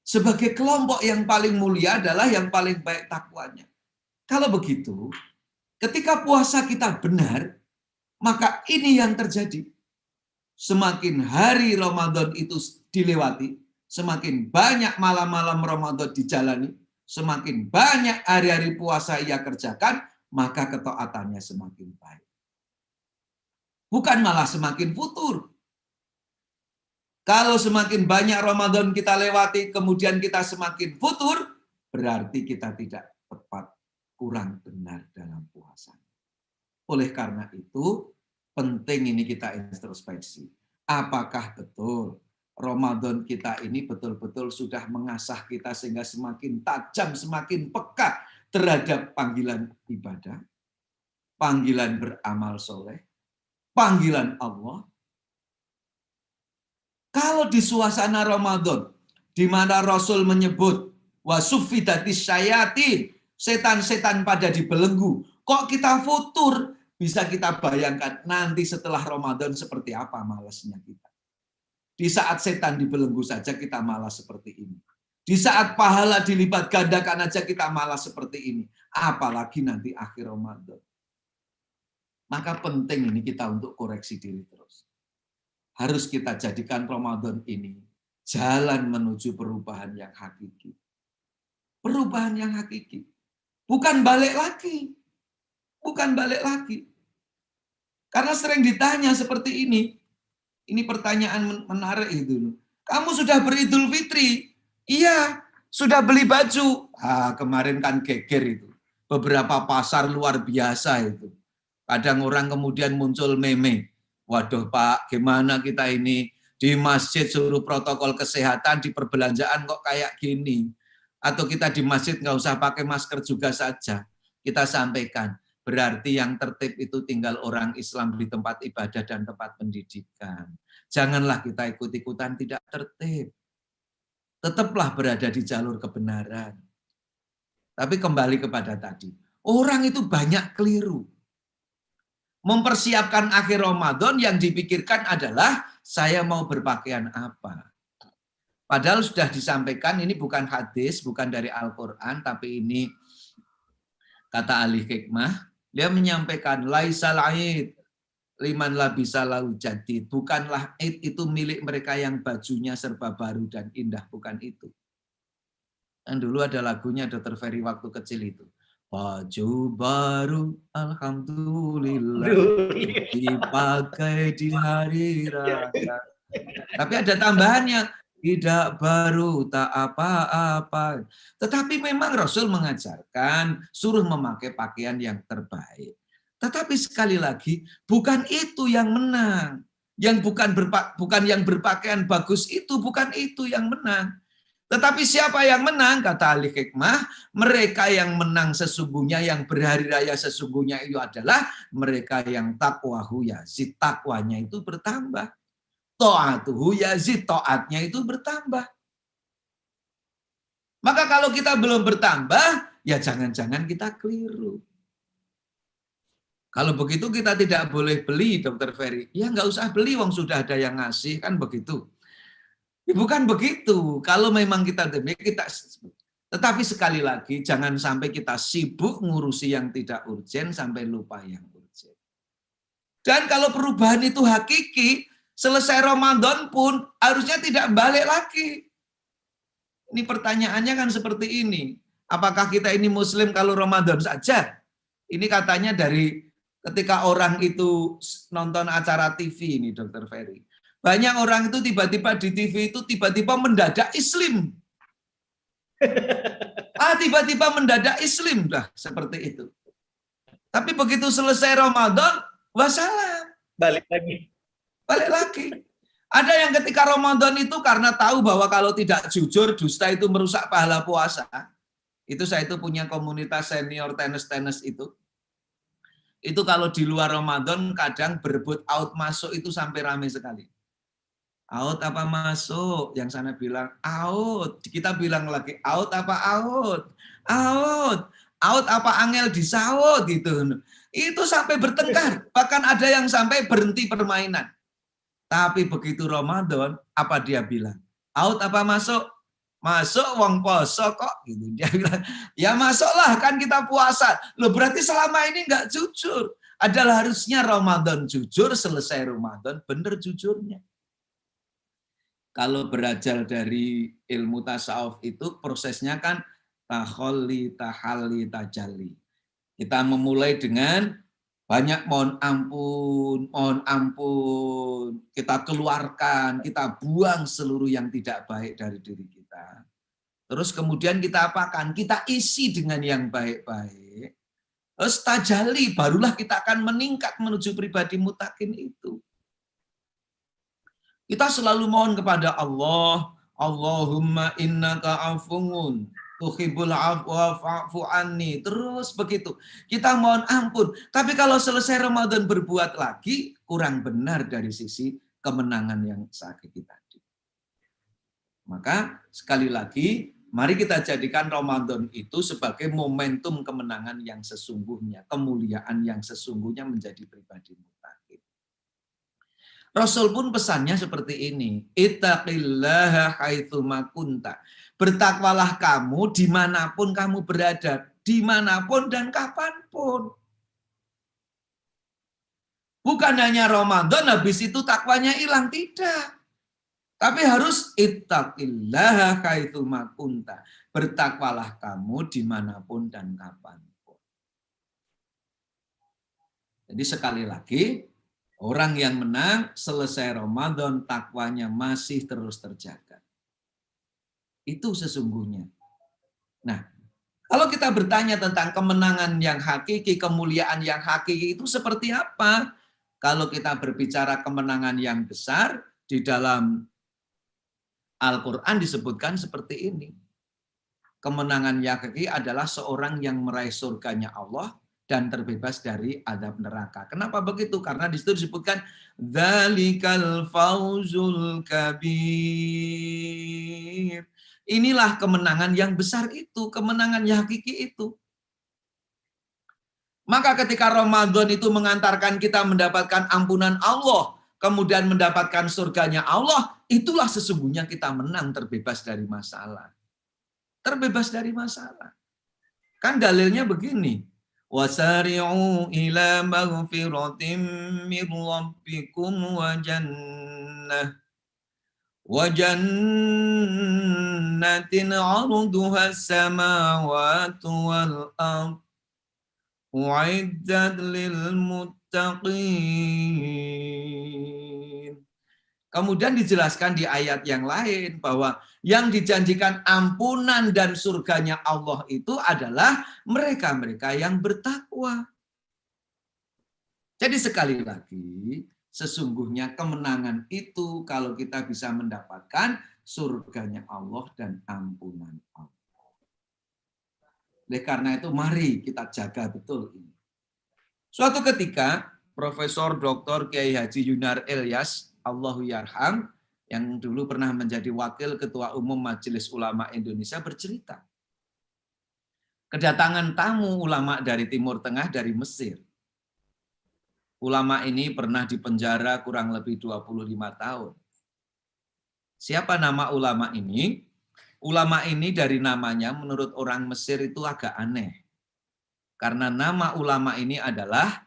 Sebagai kelompok yang paling mulia adalah yang paling baik takwanya. Kalau begitu, ketika puasa kita benar, maka ini yang terjadi. Semakin hari Ramadan itu dilewati, semakin banyak malam-malam Ramadan dijalani, semakin banyak hari-hari puasa ia kerjakan, maka ketaatannya semakin baik. Bukan malah semakin futur. Kalau semakin banyak Ramadan kita lewati, kemudian kita semakin futur, berarti kita tidak tepat, kurang benar dalam puasa. Oleh karena itu, penting ini kita introspeksi. Apakah betul Ramadan kita ini betul-betul sudah mengasah kita sehingga semakin tajam, semakin peka terhadap panggilan ibadah, panggilan beramal soleh, panggilan Allah. Kalau di suasana Ramadan, di mana Rasul menyebut wasuffidatis syayatin, setan-setan pada dibelenggu, kok kita futur? Bisa kita bayangkan nanti setelah Ramadan seperti apa malasnya kita. Di saat setan dibelenggu saja kita malas seperti ini. Di saat pahala dilipat gandakan aja kita malas seperti ini. Apalagi nanti akhir Ramadan. Maka penting ini kita untuk koreksi diri terus. Harus kita jadikan Ramadan ini jalan menuju perubahan yang hakiki. Perubahan yang hakiki. Bukan balik lagi. Bukan balik lagi. Karena sering ditanya seperti ini. Ini pertanyaan menarik itu. Kamu sudah beridul fitri? Iya. Sudah beli baju? Kemarin kan geger itu. Beberapa pasar luar biasa itu. Kadang orang kemudian muncul meme. Waduh Pak, gimana kita ini di masjid suruh protokol kesehatan, di perbelanjaan kok kayak gini. Atau kita di masjid nggak usah pakai masker juga saja. Kita sampaikan, berarti yang tertib itu tinggal orang Islam di tempat ibadah dan tempat pendidikan. Janganlah kita ikut-ikutan tidak tertib. Tetaplah berada di jalur kebenaran. Tapi kembali kepada tadi, orang itu banyak keliru. Mempersiapkan akhir Ramadan yang dipikirkan adalah saya mau berpakaian apa. Padahal sudah disampaikan ini bukan hadis, bukan dari Al-Quran, tapi ini kata ahli hikmah. Dia menyampaikan laisal aid liman labisa lahu jadid. Bukanlah aid itu milik mereka yang bajunya serba baru dan indah, bukan itu. Dan dulu ada lagunya Dr. Ferry waktu kecil itu. Baju baru, alhamdulillah, dipakai di hari raya. Tapi ada tambahannya, tidak baru, tak apa-apa. Tetapi memang Rasul mengajarkan, suruh memakai pakaian yang terbaik. Tetapi sekali lagi, bukan itu yang menang. Yang bukan yang berpakaian bagus itu, bukan itu yang menang. Tetapi siapa yang menang? Kata ahli hikmah, mereka yang menang sesungguhnya, yang berhari raya sesungguhnya itu adalah mereka yang taqwahu yazid, takwanya itu bertambah. Ta'atuhu yazid, taatnya itu bertambah. Maka kalau kita belum bertambah, ya jangan-jangan kita keliru. Kalau begitu kita tidak boleh beli, Dr. Ferry. Ya nggak usah beli, wong sudah ada yang ngasih, kan begitu. Bukan begitu. Kalau memang kita tetapi sekali lagi jangan sampai kita sibuk ngurusi yang tidak urgen sampai lupa yang urgen. Dan kalau perubahan itu hakiki, selesai Ramadan pun harusnya tidak balik lagi. Ini pertanyaannya kan seperti ini. Apakah kita ini Muslim kalau Ramadan saja? Ini katanya dari ketika orang itu nonton acara TV ini, Dr. Ferry. Banyak orang itu tiba-tiba di TV itu tiba-tiba mendadak Islam. Tiba-tiba mendadak Islam dah seperti itu. Tapi begitu selesai Ramadan, wassalam. Balik lagi. Balik lagi. Ada yang ketika Ramadan itu karena tahu bahwa kalau tidak jujur, dusta itu merusak pahala puasa. Itu saya itu punya komunitas senior tenis itu. Itu kalau di luar Ramadan kadang berebut out masuk itu sampai ramai sekali. Out apa masuk? Yang sana bilang out. Kita bilang lagi out apa out? Out. Out apa angel disaut gitu. Itu sampai bertengkar. Bahkan ada yang sampai berhenti permainan. Tapi begitu Ramadan, apa dia bilang? Out apa masuk? Masuk wong poso kok. Gitu. Dia bilang, ya masuklah kan kita puasa. Loh berarti selama ini nggak jujur. Adalah harusnya Ramadan jujur, selesai Ramadan benar jujurnya. Kalau berajal dari ilmu tasawuf itu prosesnya kan tahalli, tahalli, tajalli. Kita memulai dengan banyak mohon ampun, kita keluarkan, kita buang seluruh yang tidak baik dari diri kita. Terus kemudian kita apakan? Kita isi dengan yang baik-baik. Terus tajalli, barulah kita akan meningkat menuju pribadi mutakin itu. Kita selalu mohon kepada Allah, Allahumma innaka afuun tuhibbul afwa fa'fu anni. Terus begitu. Kita mohon ampun. Tapi kalau selesai Ramadan berbuat lagi, kurang benar dari sisi kemenangan yang hakiki tadi. Maka sekali lagi, mari kita jadikan Ramadan itu sebagai momentum kemenangan yang sesungguhnya, kemuliaan yang sesungguhnya menjadi pribadi mutakin. Rasul pun pesannya seperti ini, ittaqillaha haitsuma kunta. Bertakwalah kamu dimanapun kamu berada, dimanapun dan kapanpun. Bukan hanya Ramadan habis itu takwanya hilang, tidak. Tapi harus ittaqillaha haitsuma kunta. Bertakwalah kamu dimanapun dan kapanpun. Jadi sekali lagi, orang yang menang selesai Ramadan takwanya masih terus terjaga. Itu sesungguhnya. Nah, kalau kita bertanya tentang kemenangan yang hakiki, kemuliaan yang hakiki itu seperti apa? Kalau kita berbicara kemenangan yang besar, di dalam Al-Quran disebutkan seperti ini. Kemenangan yang hakiki adalah seorang yang meraih surganya Allah dan terbebas dari azab neraka. Kenapa begitu? Karena di situ disebutkan dzalikal fauzul kabir. Inilah kemenangan yang besar itu, kemenangan yang hakiki itu. Maka ketika Ramadan itu mengantarkan kita mendapatkan ampunan Allah, kemudian mendapatkan surganya Allah, itulah sesungguhnya kita menang, terbebas dari masalah. Terbebas dari masalah. Kan dalilnya begini. Wasari'u ila maghfiratin min rabbikum wa jannah. Wa jannatin 'arduha as-samawati wal ardh u'iddat lil muttaqin. Kemudian dijelaskan di ayat yang lain bahwa yang dijanjikan ampunan dan surganya Allah itu adalah mereka-mereka yang bertakwa. Jadi sekali lagi, sesungguhnya kemenangan itu kalau kita bisa mendapatkan surganya Allah dan ampunan Allah. Oleh karena itu mari kita jaga betul ini. Suatu ketika Profesor Dr. Kiai Haji Yunar Ilyas, Allahu Yarham, yang dulu pernah menjadi Wakil Ketua Umum Majelis Ulama Indonesia bercerita. Kedatangan tamu ulama dari Timur Tengah dari Mesir. Ulama ini pernah dipenjara kurang lebih 25 tahun. Siapa nama ulama ini? Ulama ini dari namanya menurut orang Mesir itu agak aneh. Karena nama ulama ini adalah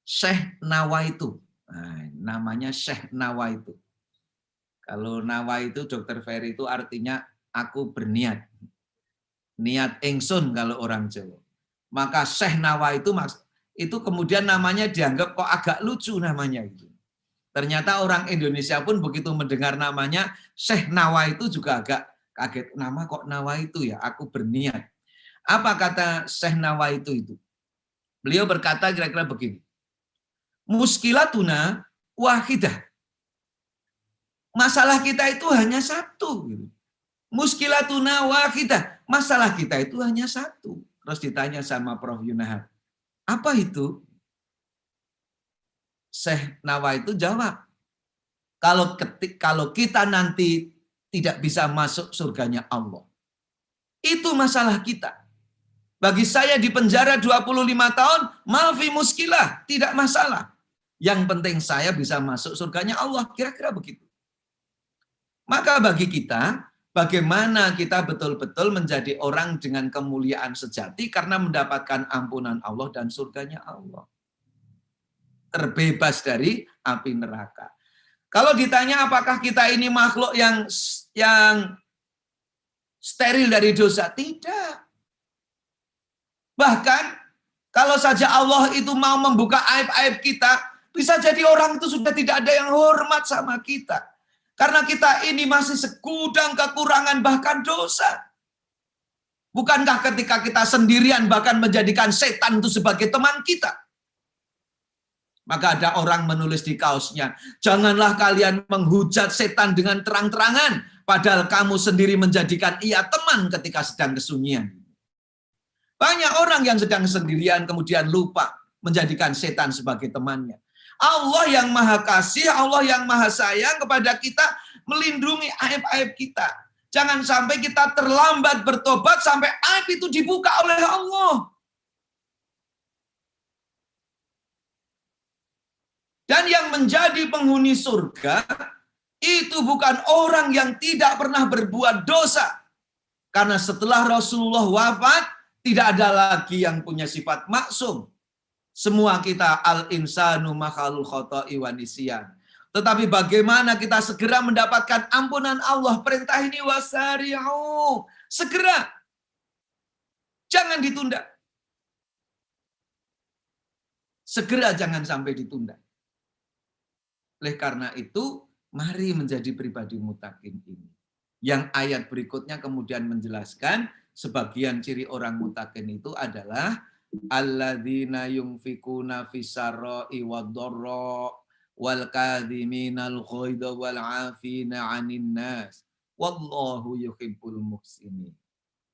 Syekh Nawaitu. Nah, namanya Syekh Nawaitu. Kalau Nawaitu Dr. Ferry itu artinya aku berniat. Niat ingsun kalau orang Jawa. Maka Syekh Nawaitu itu kemudian namanya dianggap kok agak lucu namanya itu. Ternyata orang Indonesia pun begitu mendengar namanya Syekh Nawaitu juga agak kaget. Nama kok Nawaitu ya, aku berniat. Apa kata Syekh Nawaitu itu? Beliau berkata kira-kira begini. Muskilatuna wahidah. Masalah kita itu hanya satu. Muskilatuna wahidah. Masalah kita itu hanya satu. Terus ditanya sama Prof. Yunahar. Apa itu? Syekh Nawaitu jawab. Kalau kita nanti tidak bisa masuk surganya Allah. Itu masalah kita. Bagi saya di penjara 25 tahun, maafi muskilah, tidak masalah. Yang penting saya bisa masuk surganya Allah. Kira-kira begitu. Maka bagi kita, bagaimana kita betul-betul menjadi orang dengan kemuliaan sejati karena mendapatkan ampunan Allah dan surganya Allah. Terbebas dari api neraka. Kalau ditanya apakah kita ini makhluk yang steril dari dosa? Tidak. Bahkan kalau saja Allah itu mau membuka aib-aib kita, bisa jadi orang itu sudah tidak ada yang hormat sama kita. Karena kita ini masih segudang kekurangan bahkan dosa. Bukankah ketika kita sendirian bahkan menjadikan setan itu sebagai teman kita? Maka ada orang menulis di kaosnya, janganlah kalian menghujat setan dengan terang-terangan, padahal kamu sendiri menjadikan ia teman ketika sedang kesunyian. Banyak orang yang sedang sendirian kemudian lupa menjadikan setan sebagai temannya. Allah yang maha kasih, Allah yang maha sayang kepada kita, melindungi aib-aib kita. Jangan sampai kita terlambat bertobat sampai aib itu dibuka oleh Allah. Dan yang menjadi penghuni surga, itu bukan orang yang tidak pernah berbuat dosa. Karena setelah Rasulullah wafat, tidak ada lagi yang punya sifat maksum. Semua kita al-insanu makhalul khoto'i wa nisyan. Tetapi bagaimana kita segera mendapatkan ampunan Allah? Perintah ini wasari'u. Segera. Jangan ditunda. Segera jangan sampai ditunda. Oleh karena itu, mari menjadi pribadi mutakin ini. Yang ayat berikutnya kemudian menjelaskan sebagian ciri orang mutakin itu adalah alladzina yunfikuna fisarra'i wadh-dharra wal kadhiminal ghaidha wal 'afina 'anil nas wallahu yuhibbul muhsinin.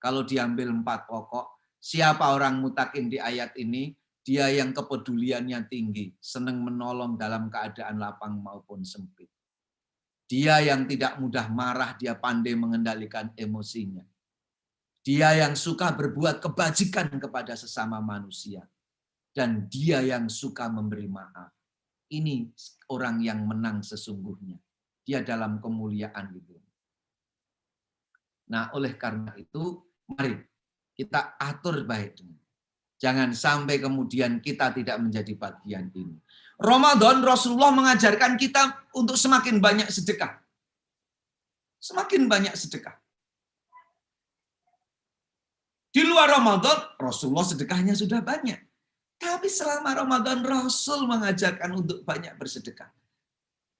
Kalau diambil 4 pokok, siapa orang mutakin di ayat ini? Dia yang kepeduliannya tinggi, senang menolong dalam keadaan lapang maupun sempit. Dia yang tidak mudah marah, dia pandai mengendalikan emosinya. Dia yang suka berbuat kebajikan kepada sesama manusia. Dan dia yang suka memberi maaf. Ini orang yang menang sesungguhnya. Dia dalam kemuliaan gitu. Nah, oleh karena itu, mari kita atur baik. Jangan sampai kemudian kita tidak menjadi bagian ini. Ramadan, Rasulullah mengajarkan kita untuk semakin banyak sedekah. Semakin banyak sedekah. Di luar Ramadan, Rasulullah sedekahnya sudah banyak. Tapi selama Ramadan, Rasul mengajarkan untuk banyak bersedekah.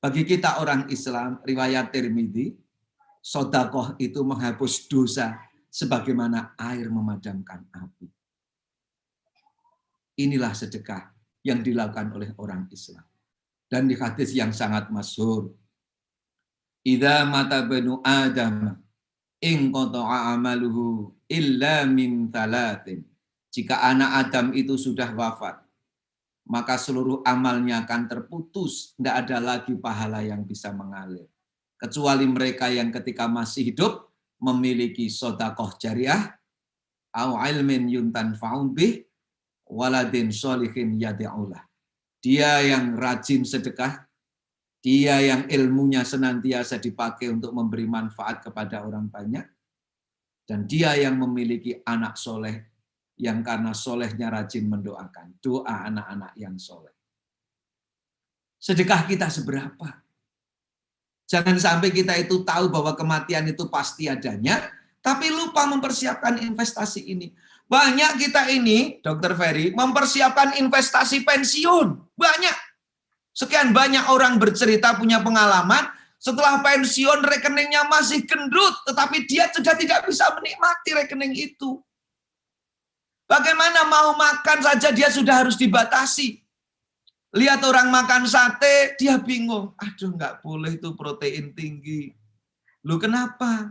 Bagi kita orang Islam, riwayat Tirmidzi, sedekah itu menghapus dosa sebagaimana air memadamkan api. Inilah sedekah yang dilakukan oleh orang Islam. Dan di hadis yang sangat masyhur, idza mata banu adam in qata'a amaluhu illa min talatin. Jika anak Adam itu sudah wafat, maka seluruh amalnya akan terputus, tidak ada lagi pahala yang bisa mengalir. Kecuali mereka yang ketika masih hidup memiliki sedekah jariah, au ilmin yuntanfa'u bih, waladin sholihin yad'ulah. Dia yang rajin sedekah, dia yang ilmunya senantiasa dipakai untuk memberi manfaat kepada orang banyak, dan dia yang memiliki anak soleh yang karena solehnya rajin mendoakan. Doa anak-anak yang soleh. Sedekah kita seberapa? Jangan sampai kita itu tahu bahwa kematian itu pasti adanya, tapi lupa mempersiapkan investasi ini. Banyak kita ini, Dr. Ferry, mempersiapkan investasi pensiun. Banyak. Sekian banyak orang bercerita punya pengalaman, setelah pensiun rekeningnya masih gendut, tetapi dia sudah tidak bisa menikmati rekening itu. Bagaimana mau makan saja dia sudah harus dibatasi. Lihat orang makan sate, dia bingung. Aduh, nggak boleh itu protein tinggi. Loh kenapa?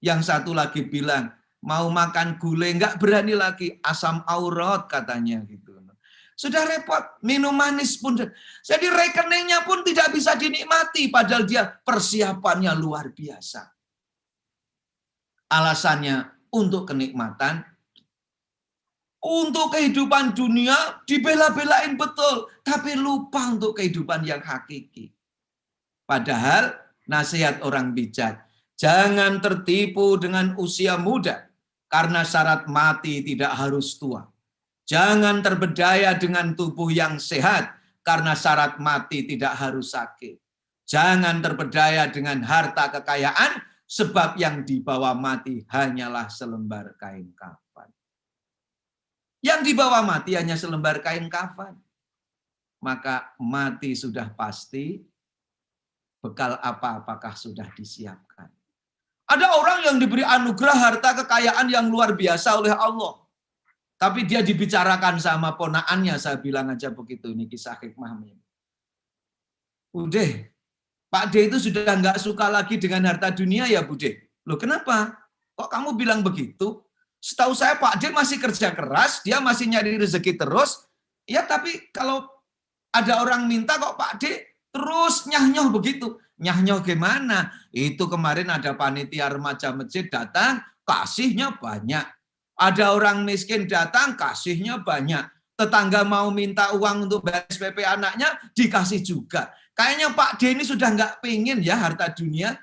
Yang satu lagi bilang, mau makan gulai, nggak berani lagi. Asam aurat katanya gitu. Sudah repot, minum manis pun. Jadi rekeningnya pun tidak bisa dinikmati, padahal dia persiapannya luar biasa. Alasannya untuk kenikmatan, untuk kehidupan dunia dibela-belain betul, tapi lupa untuk kehidupan yang hakiki. Padahal nasihat orang bijak, jangan tertipu dengan usia muda, karena syarat mati tidak harus tua. Jangan terbedaya dengan tubuh yang sehat, karena syarat mati tidak harus sakit. Jangan terbedaya dengan harta kekayaan, sebab yang dibawa mati hanyalah selembar kain kafan. Yang dibawa mati hanya selembar kain kafan. Maka mati sudah pasti, bekal apakah sudah disiapkan. Ada orang yang diberi anugerah harta kekayaan yang luar biasa oleh Allah. Tapi dia dibicarakan sama ponaannya, saya bilang aja begitu, ini kisah hikmah. Udah, Pak D itu sudah nggak suka lagi dengan harta dunia ya Bude. Loh kenapa? Kok kamu bilang begitu? Setahu saya Pak D masih kerja keras, dia masih nyari rezeki terus. Ya tapi kalau ada orang minta kok Pak D terus nyah-nyoh begitu. Nyah-nyoh gimana? Itu kemarin ada panitia remaja masjid datang, kasihnya banyak. Ada orang miskin datang, kasihnya banyak. Tetangga mau minta uang untuk bayar SPP anaknya, dikasih juga. Kayaknya Pak D ini sudah nggak pengen ya harta dunia.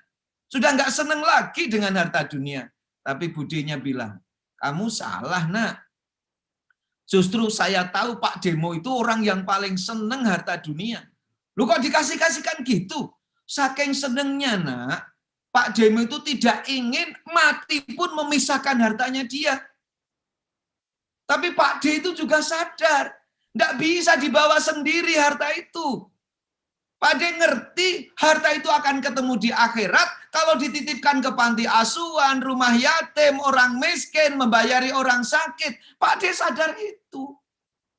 Sudah nggak seneng lagi dengan harta dunia. Tapi budenya bilang, kamu salah nak. Justru saya tahu Pak Demo itu orang yang paling seneng harta dunia. Lu kok dikasih-kasihkan gitu? Saking senengnya nak, Pak Demo itu tidak ingin mati pun memisahkan hartanya dia. Tapi Pak D itu juga sadar, nggak bisa dibawa sendiri harta itu. Pak D ngerti harta itu akan ketemu di akhirat kalau dititipkan ke panti asuhan, rumah yatim, orang miskin, membayari orang sakit. Pak D sadar itu.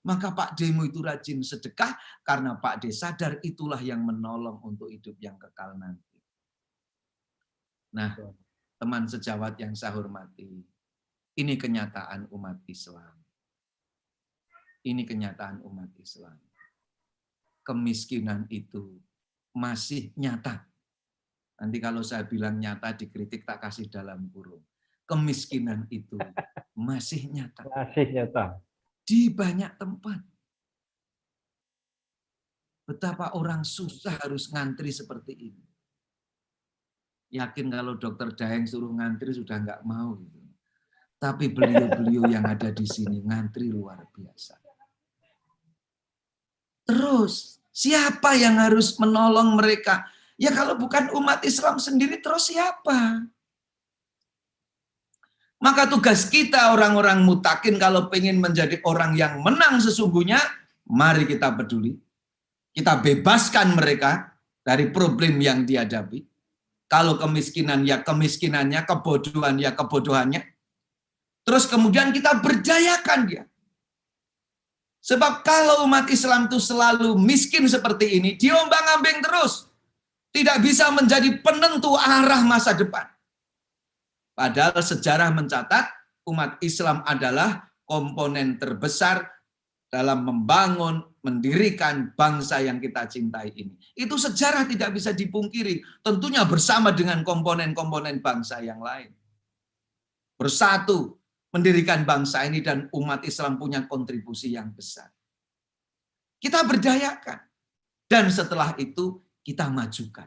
Maka Pak Demo itu rajin sedekah karena Pak D sadar itulah yang menolong untuk hidup yang kekal nanti. Nah, teman sejawat yang saya hormati, ini kenyataan umat Islam. Ini kenyataan umat Islam. Kemiskinan itu masih nyata. Nanti kalau saya bilang nyata dikritik tak kasih dalam kurung. Kemiskinan itu masih nyata. Masih nyata. Di banyak tempat. Betapa orang susah harus ngantri seperti ini. Yakin kalau dokter Daeng suruh ngantri sudah nggak mau. Gitu. Tapi beliau-beliau yang ada di sini ngantri luar biasa. Terus, siapa yang harus menolong mereka? Ya kalau bukan umat Islam sendiri, terus siapa? Maka tugas kita orang-orang mutakin kalau pengen menjadi orang yang menang sesungguhnya, mari kita peduli. Kita bebaskan mereka dari problem yang dihadapi. Kalau kemiskinan ya kemiskinannya, kebodohan ya kebodohannya. Terus kemudian kita berdayakan dia. Sebab kalau umat Islam itu selalu miskin seperti ini, diombang-ambing terus. Tidak bisa menjadi penentu arah masa depan. Padahal sejarah mencatat umat Islam adalah komponen terbesar dalam membangun, mendirikan bangsa yang kita cintai ini. Itu sejarah tidak bisa dipungkiri. Tentunya bersama dengan komponen-komponen bangsa yang lain. Bersatu mendirikan bangsa ini dan umat Islam punya kontribusi yang besar. Kita berdayakan. Dan setelah itu kita majukan.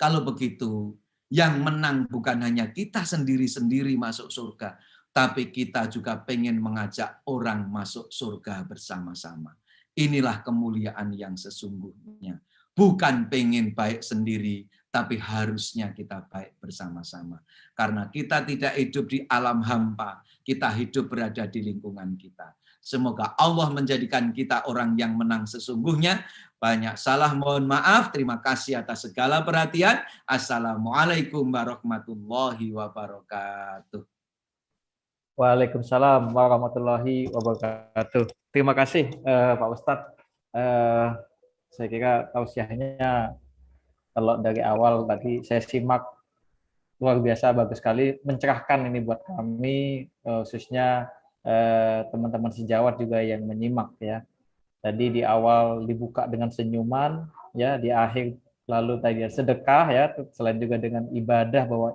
Kalau begitu, yang menang bukan hanya kita sendiri-sendiri masuk surga, tapi kita juga pengen mengajak orang masuk surga bersama-sama. Inilah kemuliaan yang sesungguhnya. Bukan pengen baik sendiri, tapi harusnya kita baik bersama-sama. Karena kita tidak hidup di alam hampa, kita hidup berada di lingkungan kita. Semoga Allah menjadikan kita orang yang menang sesungguhnya. Banyak salah, mohon maaf. Terima kasih atas segala perhatian. Assalamualaikum warahmatullahi wabarakatuh. Waalaikumsalam warahmatullahi wabarakatuh. Terima kasih Pak Ustadz. Saya kira tausiahnya kalau dari awal tadi saya simak luar biasa, bagus sekali, mencerahkan ini buat kami, khususnya teman-teman sejawat juga yang menyimak ya. Tadi di awal dibuka dengan senyuman, ya di akhir lalu tadi sedekah ya, selain juga dengan ibadah bahwa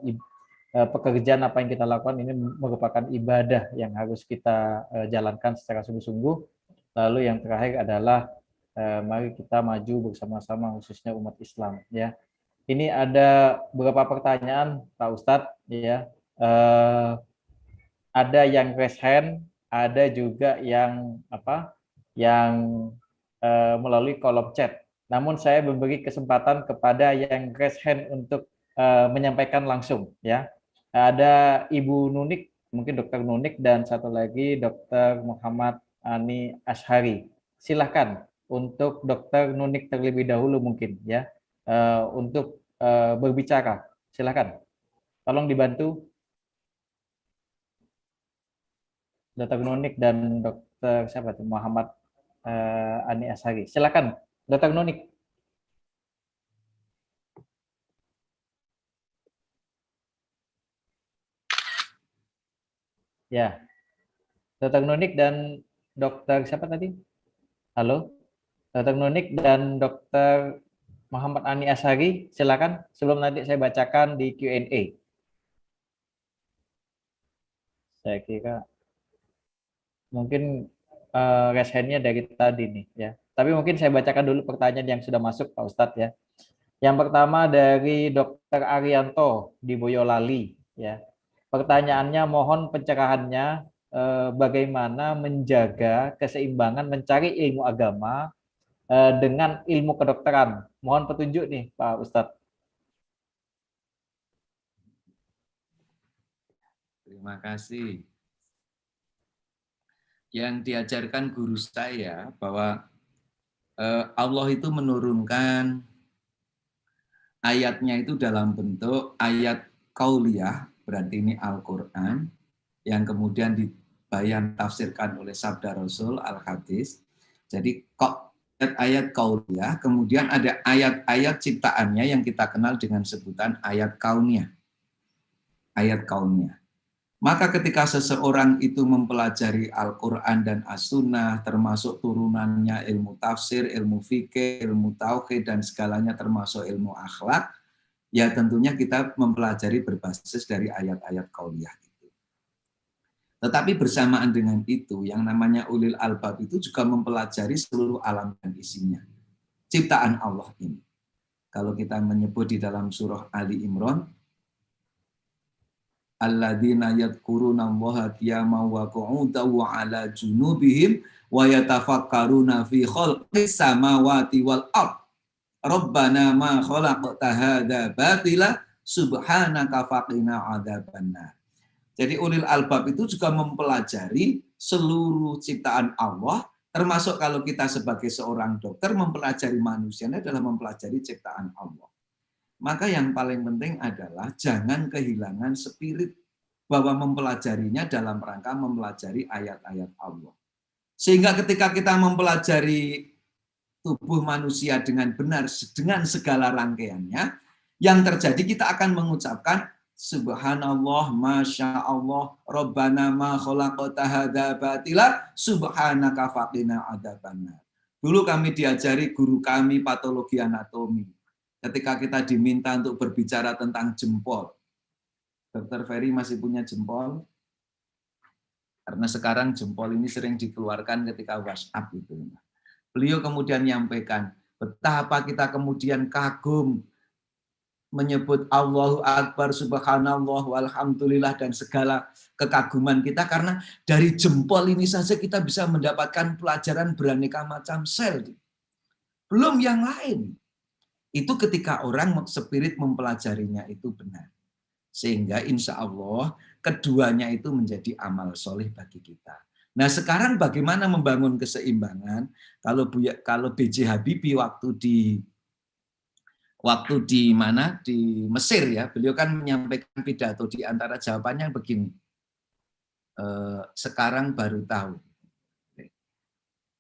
pekerjaan apa yang kita lakukan ini merupakan ibadah yang harus kita jalankan secara sungguh-sungguh. Lalu yang terakhir adalah mari kita maju bersama-sama khususnya umat Islam ya. Ini ada beberapa pertanyaan Pak Ustadz ya. Ada yang raise hand, ada juga yang melalui kolom chat. Namun saya memberi kesempatan kepada yang raise hand untuk menyampaikan langsung ya. Ada Ibu Nunik, mungkin Dokter Nunik, dan satu lagi Dokter Muhammad Ani Ashari. Silahkan untuk Dokter Nunik terlebih dahulu mungkin ya untuk berbicara. Silahkan. Tolong dibantu. Dokter Nunik dan Dokter siapa itu Muhammad Ani Ashari. Silakan, Dokter Nunik. Ya, Dokter Nunik dan Dokter siapa tadi? Halo, Dokter Nunik dan Dokter Muhammad Ani Ashari. Silakan. Sebelum nanti saya bacakan di Q&A. Saya kira mungkin raise hand-nya dari tadi nih ya. Tapi mungkin saya bacakan dulu pertanyaan yang sudah masuk Pak Ustadz ya. Yang pertama dari Dr. Arianto di Boyolali ya. Pertanyaannya mohon pencerahannya bagaimana menjaga keseimbangan mencari ilmu agama dengan ilmu kedokteran. Mohon petunjuk nih Pak Ustadz. Terima kasih. Yang diajarkan guru saya bahwa Allah itu menurunkan ayatnya itu dalam bentuk ayat qauliyah, berarti ini Al-Quran, yang kemudian dibayan tafsirkan oleh sabda Rasul Al-Hadis. Jadi ayat qauliyah, kemudian ada ayat-ayat ciptaannya yang kita kenal dengan sebutan ayat kauniyah. Ayat kauniyah. Maka ketika seseorang itu mempelajari Al-Quran dan As-Sunnah, termasuk turunannya ilmu tafsir, ilmu fikih, ilmu tauhid, dan segalanya termasuk ilmu akhlak, ya tentunya kita mempelajari berbasis dari ayat-ayat qauliyah itu. Tetapi bersamaan dengan itu, yang namanya ulil albab itu juga mempelajari seluruh alam dan isinya. Ciptaan Allah ini. Kalau kita menyebut di dalam surah Ali Imran, alladzina yadhkuruna Allaha qiyaman wa qu'udan wa 'ala junubihim wa yatafakkaruna fi khalqis samawati wal ard. Rabbana ma khalaqta hadza batila subhanaka faqina 'adzabannar. Jadi ulil albab itu juga mempelajari seluruh ciptaan Allah, termasuk kalau kita sebagai seorang dokter mempelajari manusia adalah mempelajari ciptaan Allah. Maka yang paling penting adalah jangan kehilangan spirit bahwa mempelajarinya dalam rangka mempelajari ayat-ayat Allah. Sehingga ketika kita mempelajari tubuh manusia dengan benar, dengan segala rangkaiannya, yang terjadi kita akan mengucapkan Subhanallah, Masya Allah, Rabbana ma khalaqta hadza batila, Subhanaka faqina adzabannar. Dulu kami diajari guru kami patologi anatomi. Ketika kita diminta untuk berbicara tentang jempol. Dr. Ferry masih punya jempol? Karena sekarang jempol ini sering dikeluarkan ketika WhatsApp itu. Beliau kemudian menyampaikan, betapa kita kemudian kagum menyebut Allahu Akbar, Subhanallah, Walhamdulillah, dan segala kekaguman kita. Karena dari jempol ini saja kita bisa mendapatkan pelajaran beraneka macam sel. Belum yang lain. Itu ketika orang spirit mempelajarinya itu benar. Sehingga insya Allah keduanya itu menjadi amal soleh bagi kita. Nah sekarang bagaimana membangun keseimbangan? Kalau B.J. Habibie waktu di mana? Di Mesir ya, beliau kan menyampaikan pidato, di antara jawabannya begini. Sekarang baru tahu.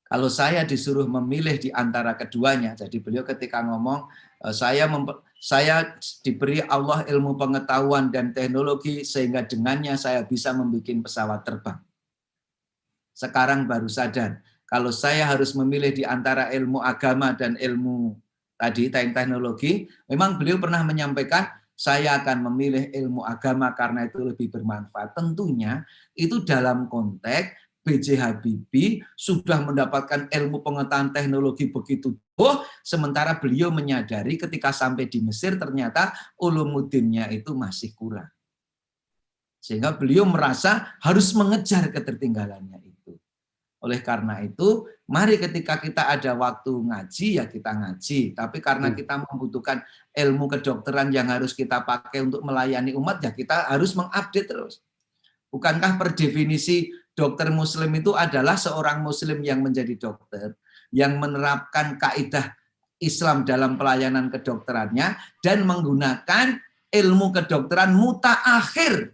Kalau saya disuruh memilih di antara keduanya, jadi beliau ketika ngomong, saya diberi Allah ilmu pengetahuan dan teknologi sehingga dengannya saya bisa membuat pesawat terbang. Sekarang baru sadar, kalau saya harus memilih di antara ilmu agama dan ilmu tadi teknologi, memang beliau pernah menyampaikan, saya akan memilih ilmu agama karena itu lebih bermanfaat. Tentunya itu dalam konteks B.J. Habibie sudah mendapatkan ilmu pengetahuan teknologi begitu jauh, sementara beliau menyadari ketika sampai di Mesir ternyata ulumuddinnya itu masih kurang. Sehingga beliau merasa harus mengejar ketertinggalannya itu. Oleh karena itu, mari ketika kita ada waktu ngaji, ya kita ngaji. Tapi karena kita membutuhkan ilmu kedokteran yang harus kita pakai untuk melayani umat, ya kita harus mengupdate terus. Bukankah per definisi dokter muslim itu adalah seorang muslim yang menjadi dokter, yang menerapkan kaidah Islam dalam pelayanan kedokterannya, dan menggunakan ilmu kedokteran mutaakhir.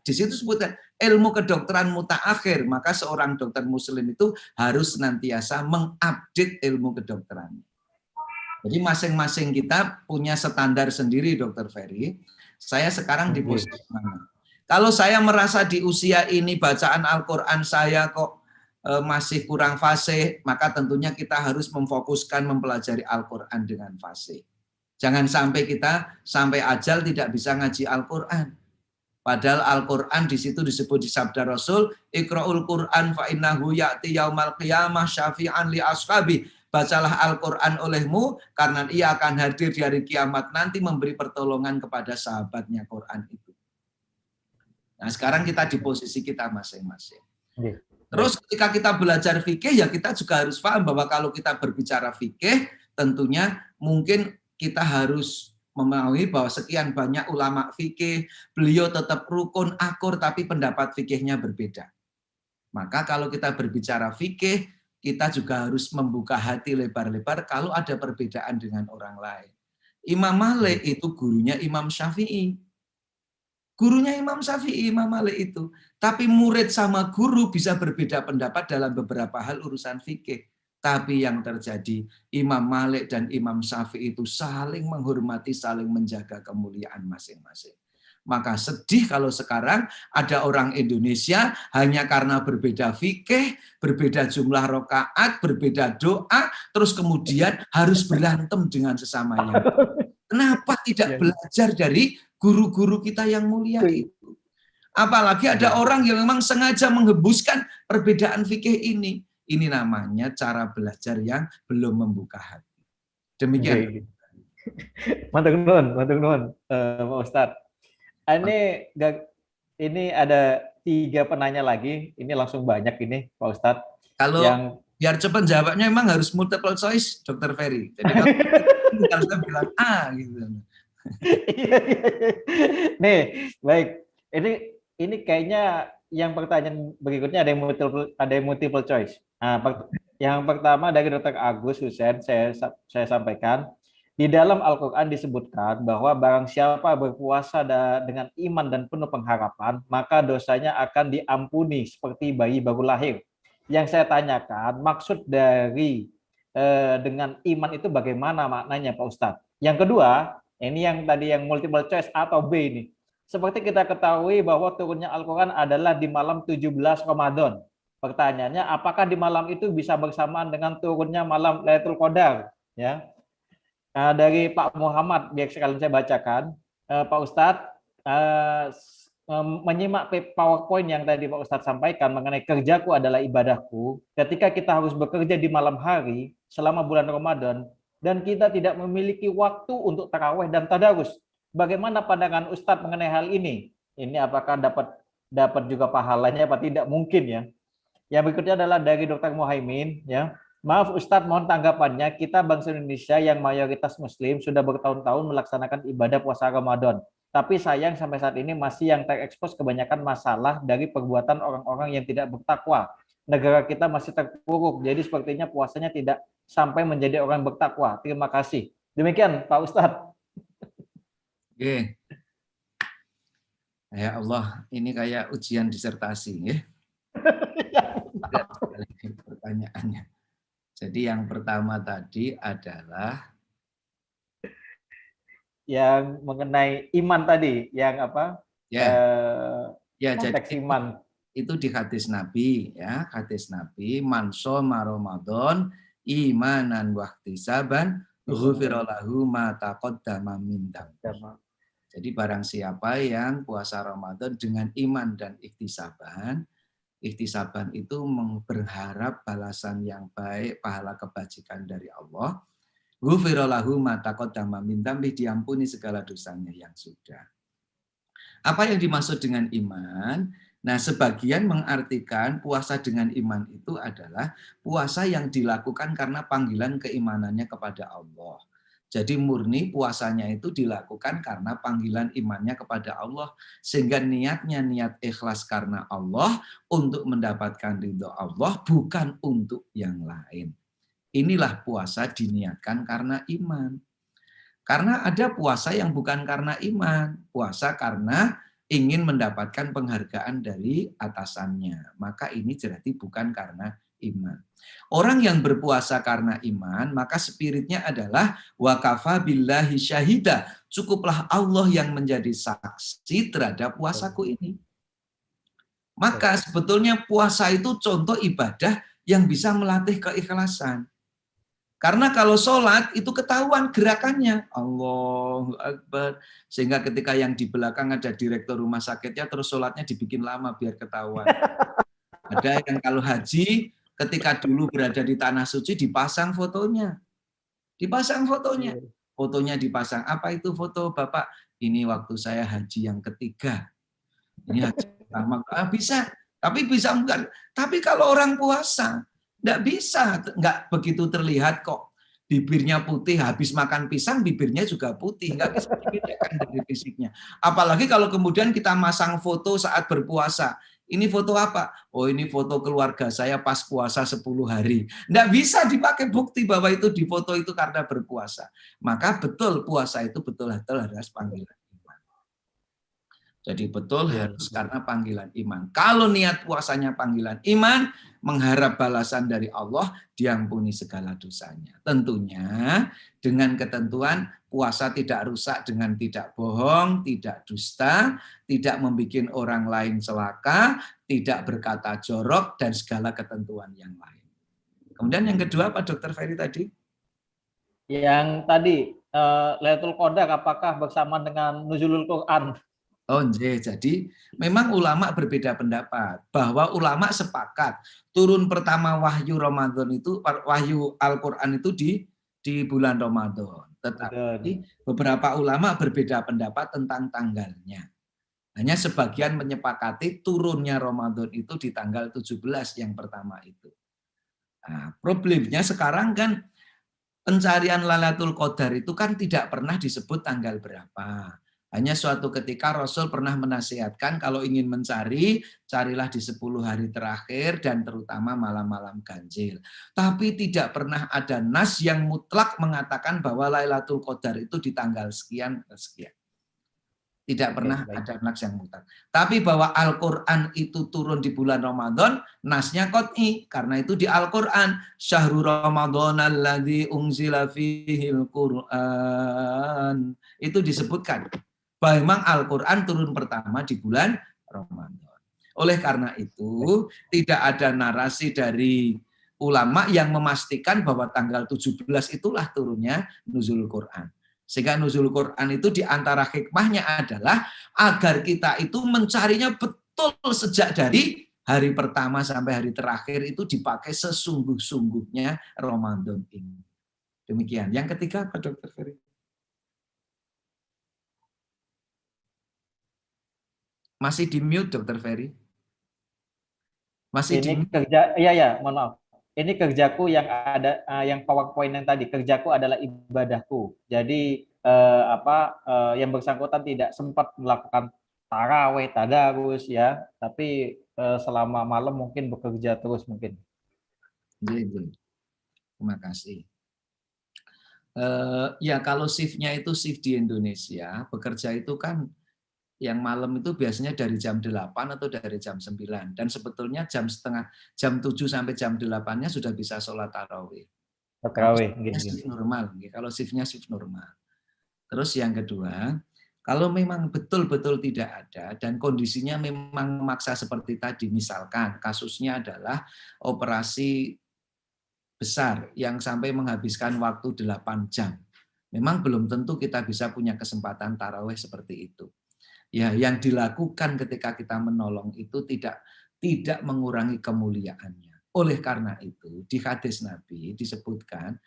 Di situ sebutkan ilmu kedokteran mutaakhir, maka seorang dokter muslim itu harus senantiasa mengupdate ilmu kedokterannya. Jadi masing-masing kita punya standar sendiri, Dr. Ferry. Saya sekarang di posisi mana? Kalau saya merasa di usia ini bacaan Al-Quran saya kok masih kurang fasih, maka tentunya kita harus memfokuskan mempelajari Al-Quran dengan fasih. Jangan sampai kita sampai ajal tidak bisa ngaji Al-Quran. Padahal Al-Quran di situ disebut di sabda Rasul, Iqra'ul Quran fa innahu ya'ti yaumal qiyamah syafi'an li ashabi. Bacalah Al-Quran olehmu karena ia akan hadir di hari kiamat nanti memberi pertolongan kepada sahabatnya Quran itu. Nah sekarang kita di posisi kita masing-masing. Terus ketika kita belajar fikih, ya kita juga harus paham bahwa kalau kita berbicara fikih, tentunya mungkin kita harus memahami bahwa sekian banyak ulama fikih, beliau tetap rukun, akur, tapi pendapat fikihnya berbeda. Maka kalau kita berbicara fikih, kita juga harus membuka hati lebar-lebar kalau ada perbedaan dengan orang lain. Imam Malik itu gurunya Imam Syafi'i. Gurunya Imam Syafi'i, Imam Malik itu. Tapi murid sama guru bisa berbeda pendapat dalam beberapa hal urusan fikih. Tapi yang terjadi, Imam Malik dan Imam Syafi'i itu saling menghormati, saling menjaga kemuliaan masing-masing. Maka sedih kalau sekarang ada orang Indonesia hanya karena berbeda fikih, berbeda jumlah rakaat, berbeda doa, terus kemudian harus berantem dengan sesamanya. Kenapa tidak belajar dari guru-guru kita yang mulia itu? Apalagi ada orang yang memang sengaja menghembuskan perbedaan fikih ini. Ini namanya cara belajar yang belum membuka hati. Demikian. Mantap nuwun, Pak Ustadz. Ini ada 3 penanya lagi. Ini langsung banyak ini, Pak Ustadz. Kalau biar cepat jawabnya memang harus multiple choice, Dr. Ferry. Jadi kalau saya bilang A gitu. Nih, baik. Ini kayaknya yang pertanyaan berikutnya ada yang multiple choice. Nah, yang pertama dari Dr. Agus Hussein, saya sampaikan, di dalam Al-Quran disebutkan bahwa barang siapa berpuasa dengan iman dan penuh pengharapan, maka dosanya akan diampuni seperti bayi baru lahir. Yang saya tanyakan, maksud dari dengan iman itu bagaimana maknanya, Pak Ustadz? Yang kedua, ini yang tadi yang multiple choice A atau B ini. Seperti kita ketahui bahwa turunnya Al-Quran adalah di malam 17 Ramadan. Pertanyaannya, apakah di malam itu bisa bersamaan dengan turunnya malam Lailatul Qadar? Ya. Dari Pak Muhammad, biar sekalian saya bacakan, Pak Ustadz, menyimak PowerPoint yang tadi Pak Ustadz sampaikan mengenai kerjaku adalah ibadahku, ketika kita harus bekerja di malam hari selama bulan Ramadan, dan kita tidak memiliki waktu untuk tarawih dan tadarus, bagaimana pandangan Ustadz mengenai hal ini? Ini apakah dapat juga pahalanya apa tidak? Mungkin ya. Yang berikutnya adalah dari Dr. Muhaimin, ya. Maaf Ustadz, mohon tanggapannya, kita bangsa Indonesia yang mayoritas Muslim sudah bertahun-tahun melaksanakan ibadah puasa Ramadan. Tapi sayang sampai saat ini masih yang terekspos kebanyakan masalah dari perbuatan orang-orang yang tidak bertakwa. Negara kita masih terpuruk, jadi sepertinya puasanya tidak sampai menjadi orang bertakwa. Terima kasih. Demikian Pak Ustadz. Oke. Ya Allah, ini kayak ujian disertasi, ya. Pertanyaannya. Jadi yang pertama tadi adalah yang mengenai iman tadi, yang apa? Ya, konteks jadi iman. Itu di hadis Nabi, ya, hadis Nabi, man shoma Ramadan imanan wahtisaban ghufira lahu ma taqaddama min dzambi. Jadi barang siapa yang puasa Ramadan dengan iman dan ihtisaban, ihtisaban itu berharap balasan yang baik, pahala kebajikan dari Allah. Ghufira lahu ma taqaddama min dzambi, diampuni segala dosanya yang sudah. Apa yang dimaksud dengan iman? Nah, sebagian mengartikan puasa dengan iman itu adalah puasa yang dilakukan karena panggilan keimanannya kepada Allah. Jadi murni puasanya itu dilakukan karena panggilan imannya kepada Allah, sehingga niatnya niat ikhlas karena Allah untuk mendapatkan ridho Allah, bukan untuk yang lain. Inilah puasa diniatkan karena iman. Karena ada puasa yang bukan karena iman, puasa karena ingin mendapatkan penghargaan dari atasannya. Maka ini berarti bukan karena iman. Orang yang berpuasa karena iman, maka spiritnya adalah wa kafa billahi syahida. Cukuplah Allah yang menjadi saksi terhadap puasaku ini. Maka sebetulnya puasa itu contoh ibadah yang bisa melatih keikhlasan. Karena kalau sholat itu ketahuan gerakannya. Allahu Akbar. Sehingga ketika yang di belakang ada direktur rumah sakitnya, terus sholatnya dibikin lama biar ketahuan. Ada yang kalau haji, ketika dulu berada di tanah suci dipasang fotonya. Dipasang fotonya. Fotonya dipasang. Apa itu foto Bapak? Ini waktu saya haji yang ketiga. Ini haji pertama. Bisa. Tapi bisa enggak. Tapi kalau orang puasa, enggak bisa, enggak begitu terlihat kok. Bibirnya putih, habis makan pisang bibirnya juga putih, enggak bisa dibedakan dari fisiknya. Apalagi kalau kemudian kita masang foto saat berpuasa. Ini foto apa? Oh, ini foto keluarga saya pas puasa 10 hari. Enggak bisa dipakai bukti bahwa itu di foto itu karena berpuasa. Maka betul puasa itu betul-betul harus panggilan iman. Jadi betul harus karena panggilan iman. Kalau niat puasanya panggilan iman, mengharap balasan dari Allah, diampuni segala dosanya. Tentunya dengan ketentuan puasa tidak rusak dengan tidak bohong, tidak dusta, tidak membuat orang lain celaka, tidak berkata jorok, dan segala ketentuan yang lain. Kemudian yang kedua Pak Dr. Ferry tadi? Yang tadi, Lailatul Qadar apakah bersama dengan nuzulul Quran? Oh, jadi memang ulama berbeda pendapat bahwa ulama sepakat turun pertama wahyu Ramadan itu, wahyu Al-Quran itu di bulan Ramadan. Tetapi beberapa ulama berbeda pendapat tentang tanggalnya. Hanya sebagian menyepakati turunnya Ramadan itu di tanggal 17 yang pertama itu. Nah, problemnya sekarang kan pencarian Lailatul Qadar itu kan tidak pernah disebut tanggal berapa. Hanya suatu ketika Rasul pernah menasihatkan kalau ingin mencari, carilah di 10 hari terakhir dan terutama malam-malam ganjil. Tapi tidak pernah ada nas yang mutlak mengatakan bahwa Lailatul Qadar itu di tanggal sekian sekian. Tidak pernah ada nas yang mutlak. Tapi bahwa Al-Quran itu turun di bulan Ramadan, nasnya qat'i. Karena itu di Al-Quran, Syahrul Ramadan alladzi unzila fihil Qur'an. Itu disebutkan. Bahwa memang Al-Quran turun pertama di bulan Ramadan. Oleh karena itu, tidak ada narasi dari ulama yang memastikan bahwa tanggal 17 itulah turunnya nuzul Quran. Sehingga nuzul Quran itu diantara hikmahnya adalah agar kita itu mencarinya betul sejak dari hari pertama sampai hari terakhir itu dipakai sesungguh-sungguhnya Ramadan ini. Demikian. Yang ketiga Pak Dr. Ferry. Masih di mute, Dr. Ferry? Masih ini di kerja, iya, mohon maaf. Ini kerjaku yang ada, yang PowerPoint yang tadi. Kerjaku adalah ibadahku. Jadi yang bersangkutan tidak sempat melakukan taraweh, tadarus ya, tapi selama malam mungkin bekerja terus mungkin. Terima kasih. Ya kalau shift-nya itu shift di Indonesia, bekerja itu kan yang malam itu biasanya dari jam 8 atau dari jam 9. Dan sebetulnya jam 7 sampai jam 8-nya sudah bisa sholat tarawih. Tarawih. Shift normal. Kalau shift-nya shift normal. Terus yang kedua, kalau memang betul-betul tidak ada dan kondisinya memang memaksa seperti tadi, misalkan kasusnya adalah operasi besar yang sampai menghabiskan waktu 8 jam. Memang belum tentu kita bisa punya kesempatan tarawih seperti itu. Ya, yang dilakukan ketika kita menolong itu tidak mengurangi kemuliaannya. Oleh karena itu, di hadis Nabi disebutkan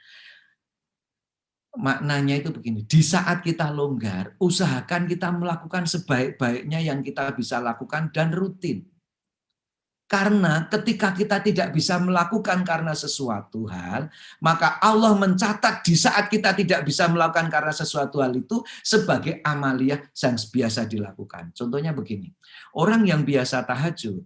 maknanya itu begini, di saat kita longgar, usahakan kita melakukan sebaik-baiknya yang kita bisa lakukan dan rutin. Karena ketika kita tidak bisa melakukan karena sesuatu hal, maka Allah mencatat di saat kita tidak bisa melakukan karena sesuatu hal itu sebagai amaliyah yang biasa dilakukan. Contohnya begini, orang yang biasa tahajud,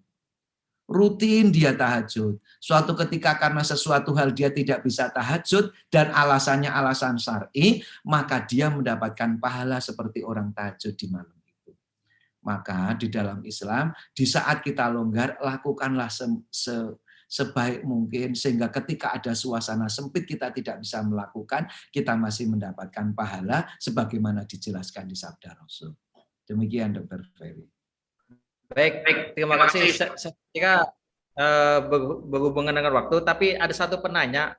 rutin dia tahajud. Suatu ketika karena sesuatu hal dia tidak bisa tahajud dan alasannya alasan syar'i, maka dia mendapatkan pahala seperti orang tahajud di malam. Maka di dalam Islam, di saat kita longgar, lakukanlah sebaik mungkin, sehingga ketika ada suasana sempit kita tidak bisa melakukan, kita masih mendapatkan pahala, sebagaimana dijelaskan di Sabda Rasul. Demikian Dr. Ferry. Baik, terima kasih. Saya kira berhubungan dengan waktu, tapi ada satu penanya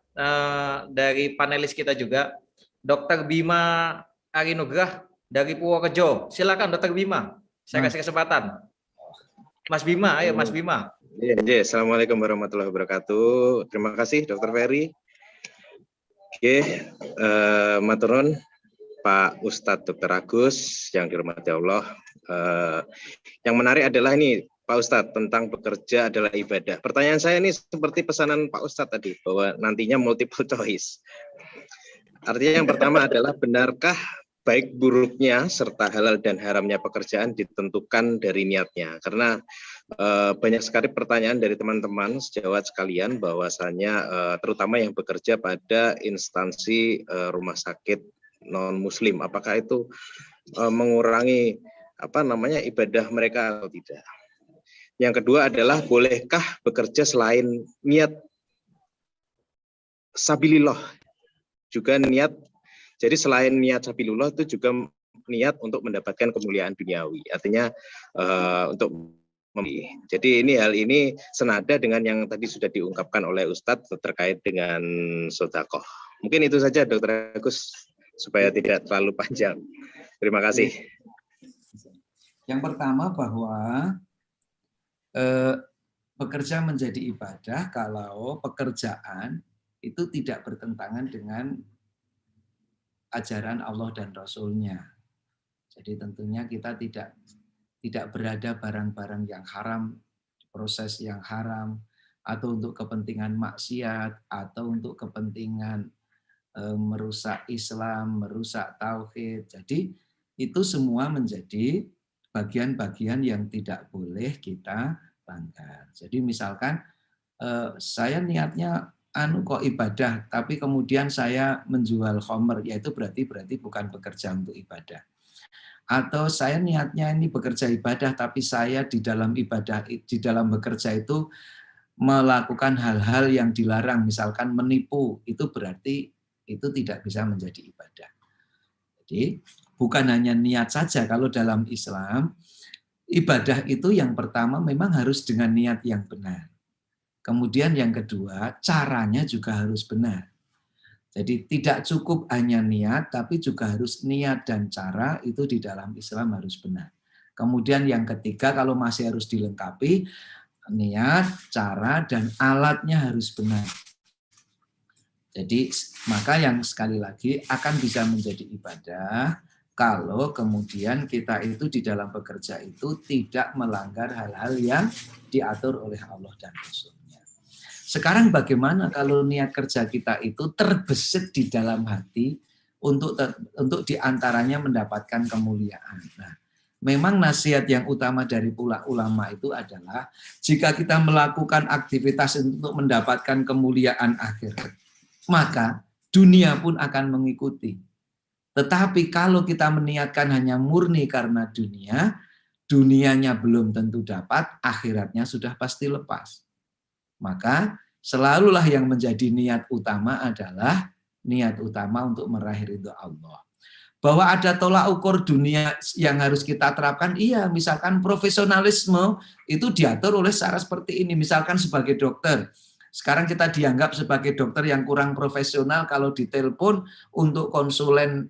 dari panelis kita juga, Dr. Bima Arinugrah dari Purworejo. Silakan Dr. Bima. Saya kasih kesempatan. Mas Bima, ayo Mas Bima. Ya, Assalamualaikum warahmatullahi wabarakatuh. Terima kasih Dr. Ferry. Oke, maturun Pak Ustadz Dr. Agus yang dirahmati Allah. Yang menarik adalah ini Pak Ustadz tentang bekerja adalah ibadah. Pertanyaan saya ini seperti pesanan Pak Ustadz tadi, bahwa nantinya multiple choice. Artinya yang pertama adalah, benarkah baik buruknya serta halal dan haramnya pekerjaan ditentukan dari niatnya? Karena banyak sekali pertanyaan dari teman-teman sejawat sekalian, bahwasanya terutama yang bekerja pada instansi rumah sakit non-muslim, apakah itu mengurangi ibadah mereka atau tidak? Yang kedua adalah, bolehkah bekerja selain niat sabilillah, juga niat, jadi selain niat sabilillah itu juga niat untuk mendapatkan kemuliaan duniawi, artinya untuk jadi hal ini senada dengan yang tadi sudah diungkapkan oleh Ustadz terkait dengan sedekah. Mungkin itu saja Dr. Agus, supaya tidak terlalu panjang. Terima kasih. Yang pertama bahwa bekerja menjadi ibadah kalau pekerjaan itu tidak bertentangan dengan ajaran Allah dan Rasul-Nya. Jadi tentunya kita tidak berada barang-barang yang haram, proses yang haram, atau untuk kepentingan maksiat, atau untuk kepentingan merusak Islam, merusak tauhid. Jadi itu semua menjadi bagian-bagian yang tidak boleh kita langgar. Jadi misalkan saya niatnya kok ibadah, tapi kemudian saya menjual khamr, yaitu berarti bukan bekerja untuk ibadah. Atau saya niatnya ini bekerja ibadah, tapi saya di dalam bekerja itu melakukan hal-hal yang dilarang, misalkan menipu, itu berarti itu tidak bisa menjadi ibadah. Jadi bukan hanya niat saja, kalau dalam Islam, ibadah itu yang pertama memang harus dengan niat yang benar. Kemudian yang kedua, caranya juga harus benar. Jadi tidak cukup hanya niat, tapi juga harus niat dan cara itu di dalam Islam harus benar. Kemudian yang ketiga, kalau masih harus dilengkapi, niat, cara, dan alatnya harus benar. Jadi maka yang sekali lagi akan bisa menjadi ibadah kalau kemudian kita itu di dalam bekerja itu tidak melanggar hal-hal yang diatur oleh Allah dan Rasul-Nya. Sekarang bagaimana kalau niat kerja kita itu terbesit di dalam hati untuk diantaranya mendapatkan kemuliaan. Nah, memang nasihat yang utama dari ulama itu adalah jika kita melakukan aktivitas untuk mendapatkan kemuliaan akhirat, maka dunia pun akan mengikuti. Tetapi kalau kita meniatkan hanya murni karena dunia, dunianya belum tentu dapat, akhiratnya sudah pasti lepas. Maka selalulah yang menjadi niat utama adalah niat utama untuk meraih ridho Allah. Bahwa ada tolak ukur dunia yang harus kita terapkan, iya, misalkan profesionalisme itu diatur oleh cara seperti ini. Misalkan sebagai dokter, sekarang kita dianggap sebagai dokter yang kurang profesional kalau ditelepon untuk konsulen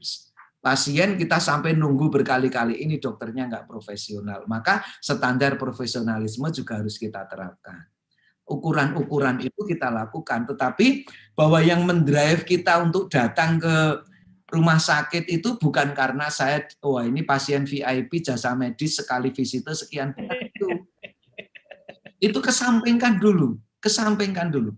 pasien kita sampai nunggu berkali-kali, ini dokternya nggak profesional. Maka standar profesionalisme juga harus kita terapkan. Ukuran-ukuran itu kita lakukan, tetapi bahwa yang mendrive kita untuk datang ke rumah sakit itu bukan karena saya, wah ini pasien VIP jasa medis sekali visite sekian, itu kesampingkan dulu. Kesampingkan dulu.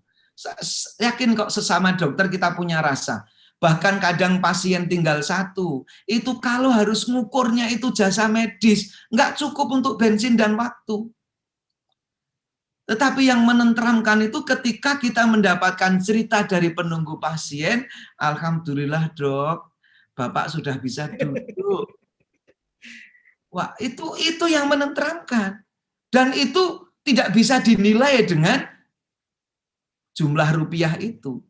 Yakin kok sesama dokter kita punya rasa. Bahkan kadang pasien tinggal satu. Itu kalau harus ngukurnya itu jasa medis, nggak cukup untuk bensin dan waktu. Tetapi yang menenteramkan itu ketika kita mendapatkan cerita dari penunggu pasien, alhamdulillah dok, Bapak sudah bisa duduk. Wah, itu yang menenteramkan. Dan itu tidak bisa dinilai dengan jumlah rupiah itu.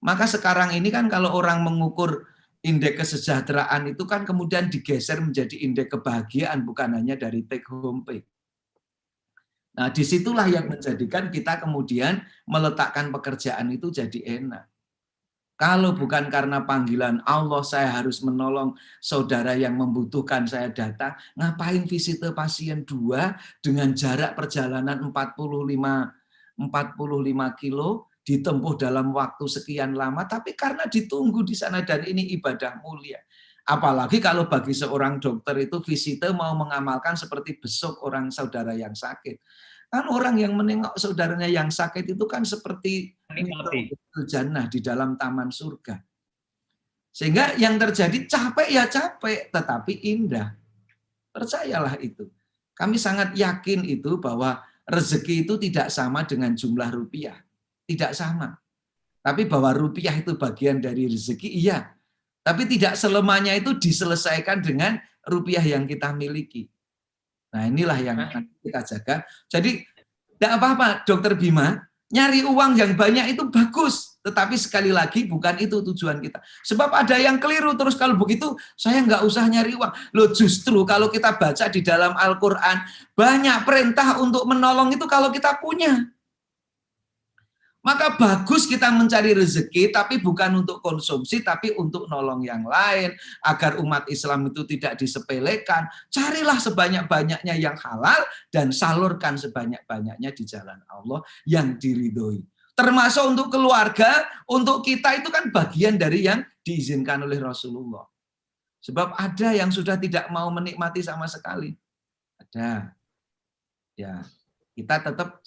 Maka sekarang ini kan kalau orang mengukur indeks kesejahteraan itu kan kemudian digeser menjadi indeks kebahagiaan, bukan hanya dari take home pay. Nah disitulah yang menjadikan kita kemudian meletakkan pekerjaan itu jadi enak. Kalau bukan karena panggilan Allah saya harus menolong saudara yang membutuhkan saya datang, ngapain visite pasien 2 dengan jarak perjalanan 45 kilo ditempuh dalam waktu sekian lama, tapi karena ditunggu di sana dan ini ibadah mulia. Apalagi kalau bagi seorang dokter itu visite mau mengamalkan seperti besuk orang saudara yang sakit. Kan orang yang menengok saudaranya yang sakit itu kan seperti Nikmati. jannah di dalam taman surga. Sehingga yang terjadi capek ya capek, tetapi indah. Percayalah itu. Kami sangat yakin itu bahwa rezeki itu tidak sama dengan jumlah rupiah. Tidak sama. Tapi bahwa rupiah itu bagian dari rezeki, iya. Tapi tidak selamanya itu diselesaikan dengan rupiah yang kita miliki. Nah inilah yang kita jaga. Jadi tidak apa-apa Dokter Bima, nyari uang yang banyak itu bagus. Tetapi sekali lagi bukan itu tujuan kita. Sebab ada yang keliru terus kalau begitu saya nggak usah nyari uang. Loh justru kalau kita baca di dalam Al-Quran, banyak perintah untuk menolong itu kalau kita punya. Maka bagus kita mencari rezeki, tapi bukan untuk konsumsi, tapi untuk nolong yang lain. Agar umat Islam itu tidak disepelekan. Carilah sebanyak-banyaknya yang halal, dan salurkan sebanyak-banyaknya di jalan Allah yang diridhoi. Termasuk untuk keluarga, untuk kita itu kan bagian dari yang diizinkan oleh Rasulullah. Sebab ada yang sudah tidak mau menikmati sama sekali. Ada. Ya, kita tetap,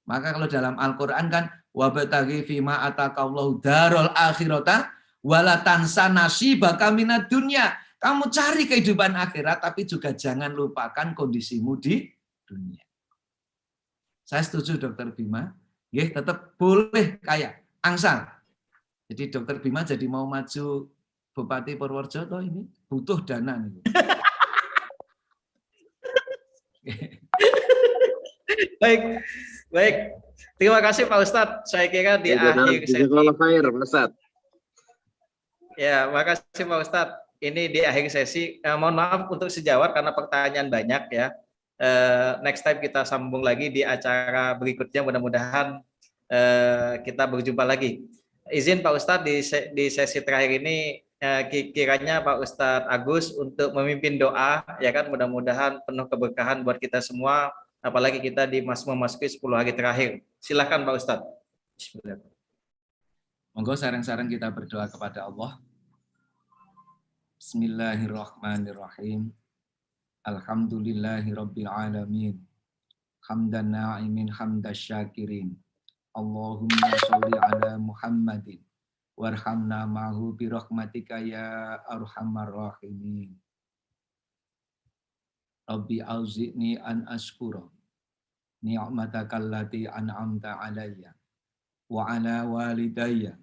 maka kalau dalam Al-Quran kan, wabtaghi fima atakallahu darul akhirata wala tansa nasibaka minad dunya. Kamu cari kehidupan akhirat tapi juga jangan lupakan kondisimu di dunia. Saya setuju Dokter Bima, nggih tetap boleh kaya, angsal. Jadi Dokter Bima jadi mau maju Bupati Purworejo toh ini butuh dana nih. Baik, baik. Terima kasih Pak Ustadz. Saya kira di akhir sesi. Ya, makasih Pak Ustadz. Ini di akhir sesi. Mohon maaf untuk sejawat karena pertanyaan banyak ya. Next time kita sambung lagi di acara berikutnya. Mudah-mudahan kita berjumpa lagi. Izin Pak Ustadz di sesi terakhir ini kiranya Pak Ustadz Agus untuk memimpin doa ya kan, mudah-mudahan penuh keberkahan buat kita semua. Apalagi kita memasuki 10 hari terakhir. Silakan Pak Ustadz. Bismillah. Monggo sareng-sareng kita berdoa kepada Allah. Bismillahirrahmanirrahim. Alhamdulillahirabbil alamin. Hamdan na'imin hamdasyakirin. Allahumma sholli ala Muhammadin warhamna ma'hu bi rahmatika ya arhamar rahimin. Rabbi auzi'ni an ashkura ni'mataka allati an'amta alayya wa ala walidayya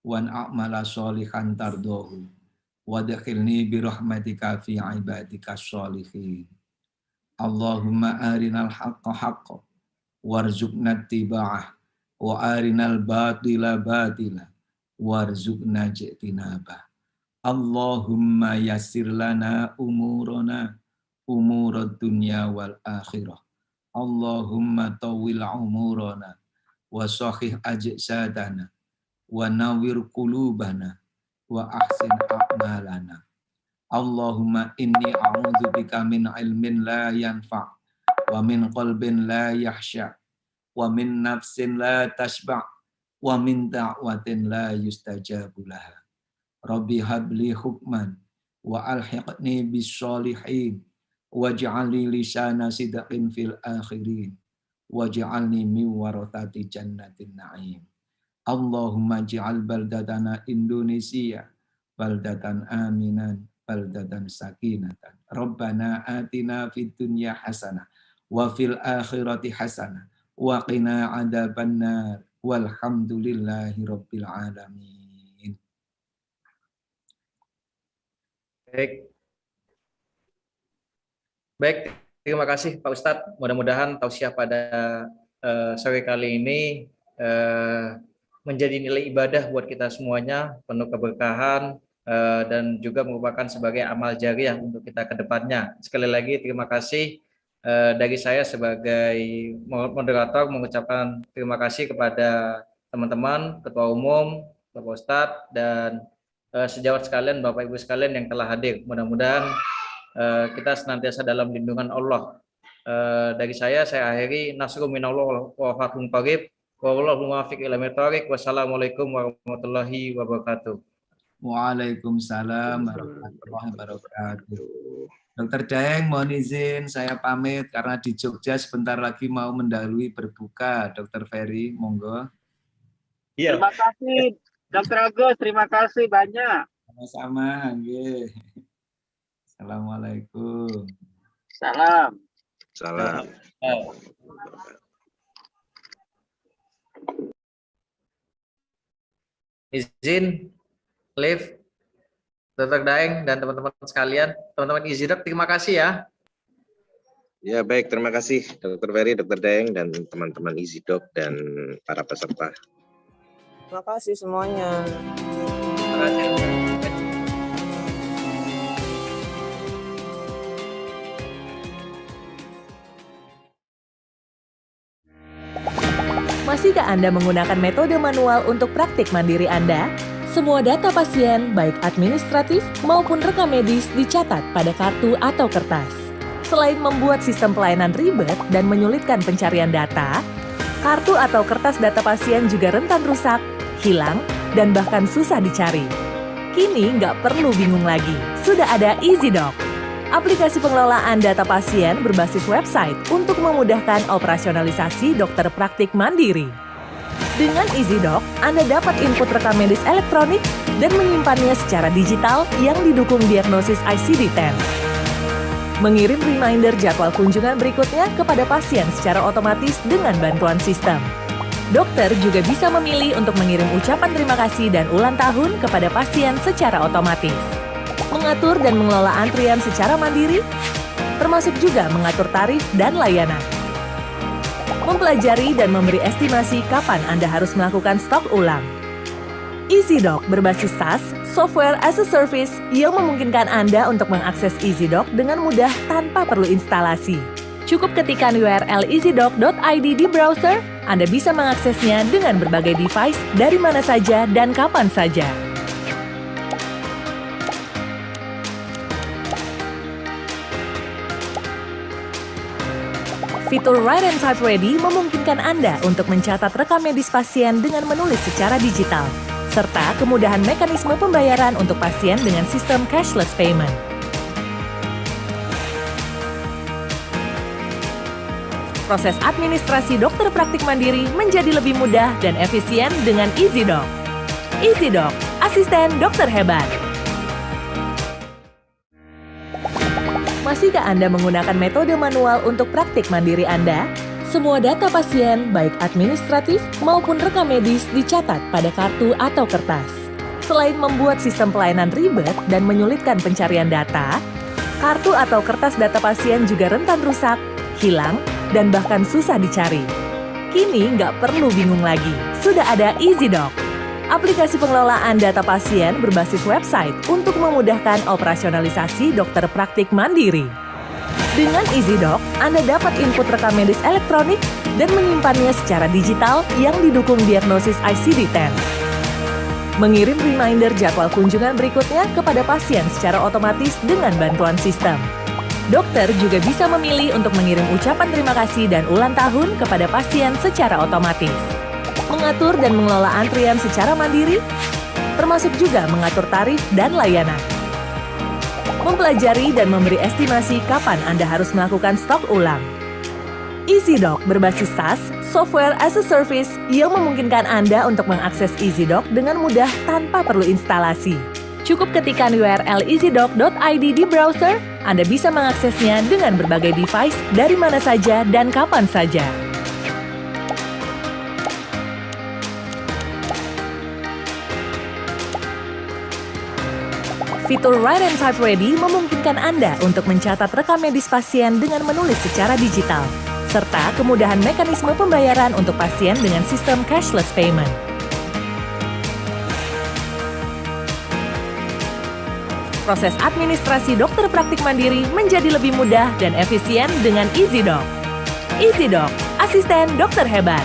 wa an a'mala sholihan tardahu wa adkhilni bi rahmatika fi ibadika sholihin. Allahumma arinal haqqa haqqan warzuqna ittiba'ah wa arinal batila batila warzuqna ijtinabah. Allahumma yassir lana umurana umurad dunya wal akhirah. Allahumma tawil umurana wa sahih ajsadana wa nawwir qulubana wa ahsin a'malana. Allahumma inni a'udzubika min ilmin la yanfa' wa min qalbin la yahsha wa min nafsin la tashba' wa min da'watin la yustajabu laha. Rabbi habli hukman wa alhiqni bis sholihin waj'alni lisana sidqin fil akhirin waj'alni min warathati jannatin na'im. Allahumma ij'al baldatana Indonesia baldatan aminan baldatan sakinatan. Rabbana atina fid dunya hasanah wa fil akhirati hasanah wa qina adzabannar walhamdulillahi rabbil alamin. Baik, terima kasih Pak Ustadz. Mudah-mudahan tausiah pada sore kali ini menjadi nilai ibadah buat kita semuanya, penuh keberkahan dan juga merupakan sebagai amal jariah untuk kita ke depannya. Sekali lagi terima kasih dari saya sebagai moderator mengucapkan terima kasih kepada teman-teman, Ketua Umum, Bapak Ustadz, dan sejawat sekalian, Bapak Ibu sekalian yang telah hadir. Mudah-mudahan kita senantiasa dalam lindungan Allah. Dari saya akhiri, nasrul minallah wa fathun qarib wa wallahu muwaffiq ila thoriq. Wassalamualaikum warahmatullahi wabarakatuh. Waalaikumsalam warahmatullahi wabarakatuh. Dokter Daeng, mohon izin saya pamit karena di Jogja sebentar lagi mau mendahului berbuka. Dokter Ferry, monggo. Iya. Terima kasih, Dokter Agus. Terima kasih banyak. Sama-sama. Assalamualaikum. Salam. Salam. Izin, Liv, Dr. Daeng, dan teman-teman sekalian, teman-teman EasyDoc, terima kasih ya. Ya baik, terima kasih Dr. Ferry, Dr. Daeng, dan teman-teman EasyDoc dan para peserta. Terima kasih semuanya. Terima kasih. Masihkah Anda menggunakan metode manual untuk praktik mandiri Anda? Semua data pasien, baik administratif maupun rekam medis, dicatat pada kartu atau kertas. Selain membuat sistem pelayanan ribet dan menyulitkan pencarian data, kartu atau kertas data pasien juga rentan rusak, hilang, dan bahkan susah dicari. Kini nggak perlu bingung lagi, sudah ada EasyDoc. Aplikasi pengelolaan data pasien berbasis website untuk memudahkan operasionalisasi dokter praktik mandiri. Dengan EasyDoc, Anda dapat input rekam medis elektronik dan menyimpannya secara digital yang didukung diagnosis ICD-10. Mengirim reminder jadwal kunjungan berikutnya kepada pasien secara otomatis dengan bantuan sistem. Dokter juga bisa memilih untuk mengirim ucapan terima kasih dan ulang tahun kepada pasien secara otomatis. Mengatur dan mengelola antrian secara mandiri, termasuk juga mengatur tarif dan layanan. Mempelajari dan memberi estimasi kapan Anda harus melakukan stok ulang. EasyDoc berbasis SaaS, Software as a Service, yang memungkinkan Anda untuk mengakses EasyDoc dengan mudah tanpa perlu instalasi. Cukup ketikkan URL easydoc.id di browser, Anda bisa mengaksesnya dengan berbagai device dari mana saja dan kapan saja. Fitur Write and Type Ready memungkinkan Anda untuk mencatat rekam medis pasien dengan menulis secara digital, serta kemudahan mekanisme pembayaran untuk pasien dengan sistem cashless payment. Proses administrasi dokter praktik mandiri menjadi lebih mudah dan efisien dengan EasyDoc. EasyDoc, asisten dokter hebat. Masihkah Anda menggunakan metode manual untuk praktik mandiri Anda? Semua data pasien, baik administratif maupun rekam medis, dicatat pada kartu atau kertas. Selain membuat sistem pelayanan ribet dan menyulitkan pencarian data, kartu atau kertas data pasien juga rentan rusak, hilang, dan bahkan susah dicari. Kini nggak perlu bingung lagi, sudah ada EasyDoc. Aplikasi pengelolaan data pasien berbasis website untuk memudahkan operasionalisasi dokter praktik mandiri. Dengan EasyDoc, Anda dapat input rekam medis elektronik dan menyimpannya secara digital yang didukung diagnosis ICD-10. Mengirim reminder jadwal kunjungan berikutnya kepada pasien secara otomatis dengan bantuan sistem. Dokter juga bisa memilih untuk mengirim ucapan terima kasih dan ulang tahun kepada pasien secara otomatis. Mengatur dan mengelola antrian secara mandiri, termasuk juga mengatur tarif dan layanan. Mempelajari dan memberi estimasi kapan Anda harus melakukan stok ulang. EasyDoc berbasis SaaS, Software as a Service, yang memungkinkan Anda untuk mengakses EasyDoc dengan mudah tanpa perlu instalasi. Cukup ketikkan URL easydoc.id di browser, Anda bisa mengaksesnya dengan berbagai device dari mana saja dan kapan saja. Fitur Write and Type Ready memungkinkan Anda untuk mencatat rekam medis pasien dengan menulis secara digital, serta kemudahan mekanisme pembayaran untuk pasien dengan sistem cashless payment. Proses administrasi dokter praktik mandiri menjadi lebih mudah dan efisien dengan EasyDoc. EasyDoc, asisten dokter hebat.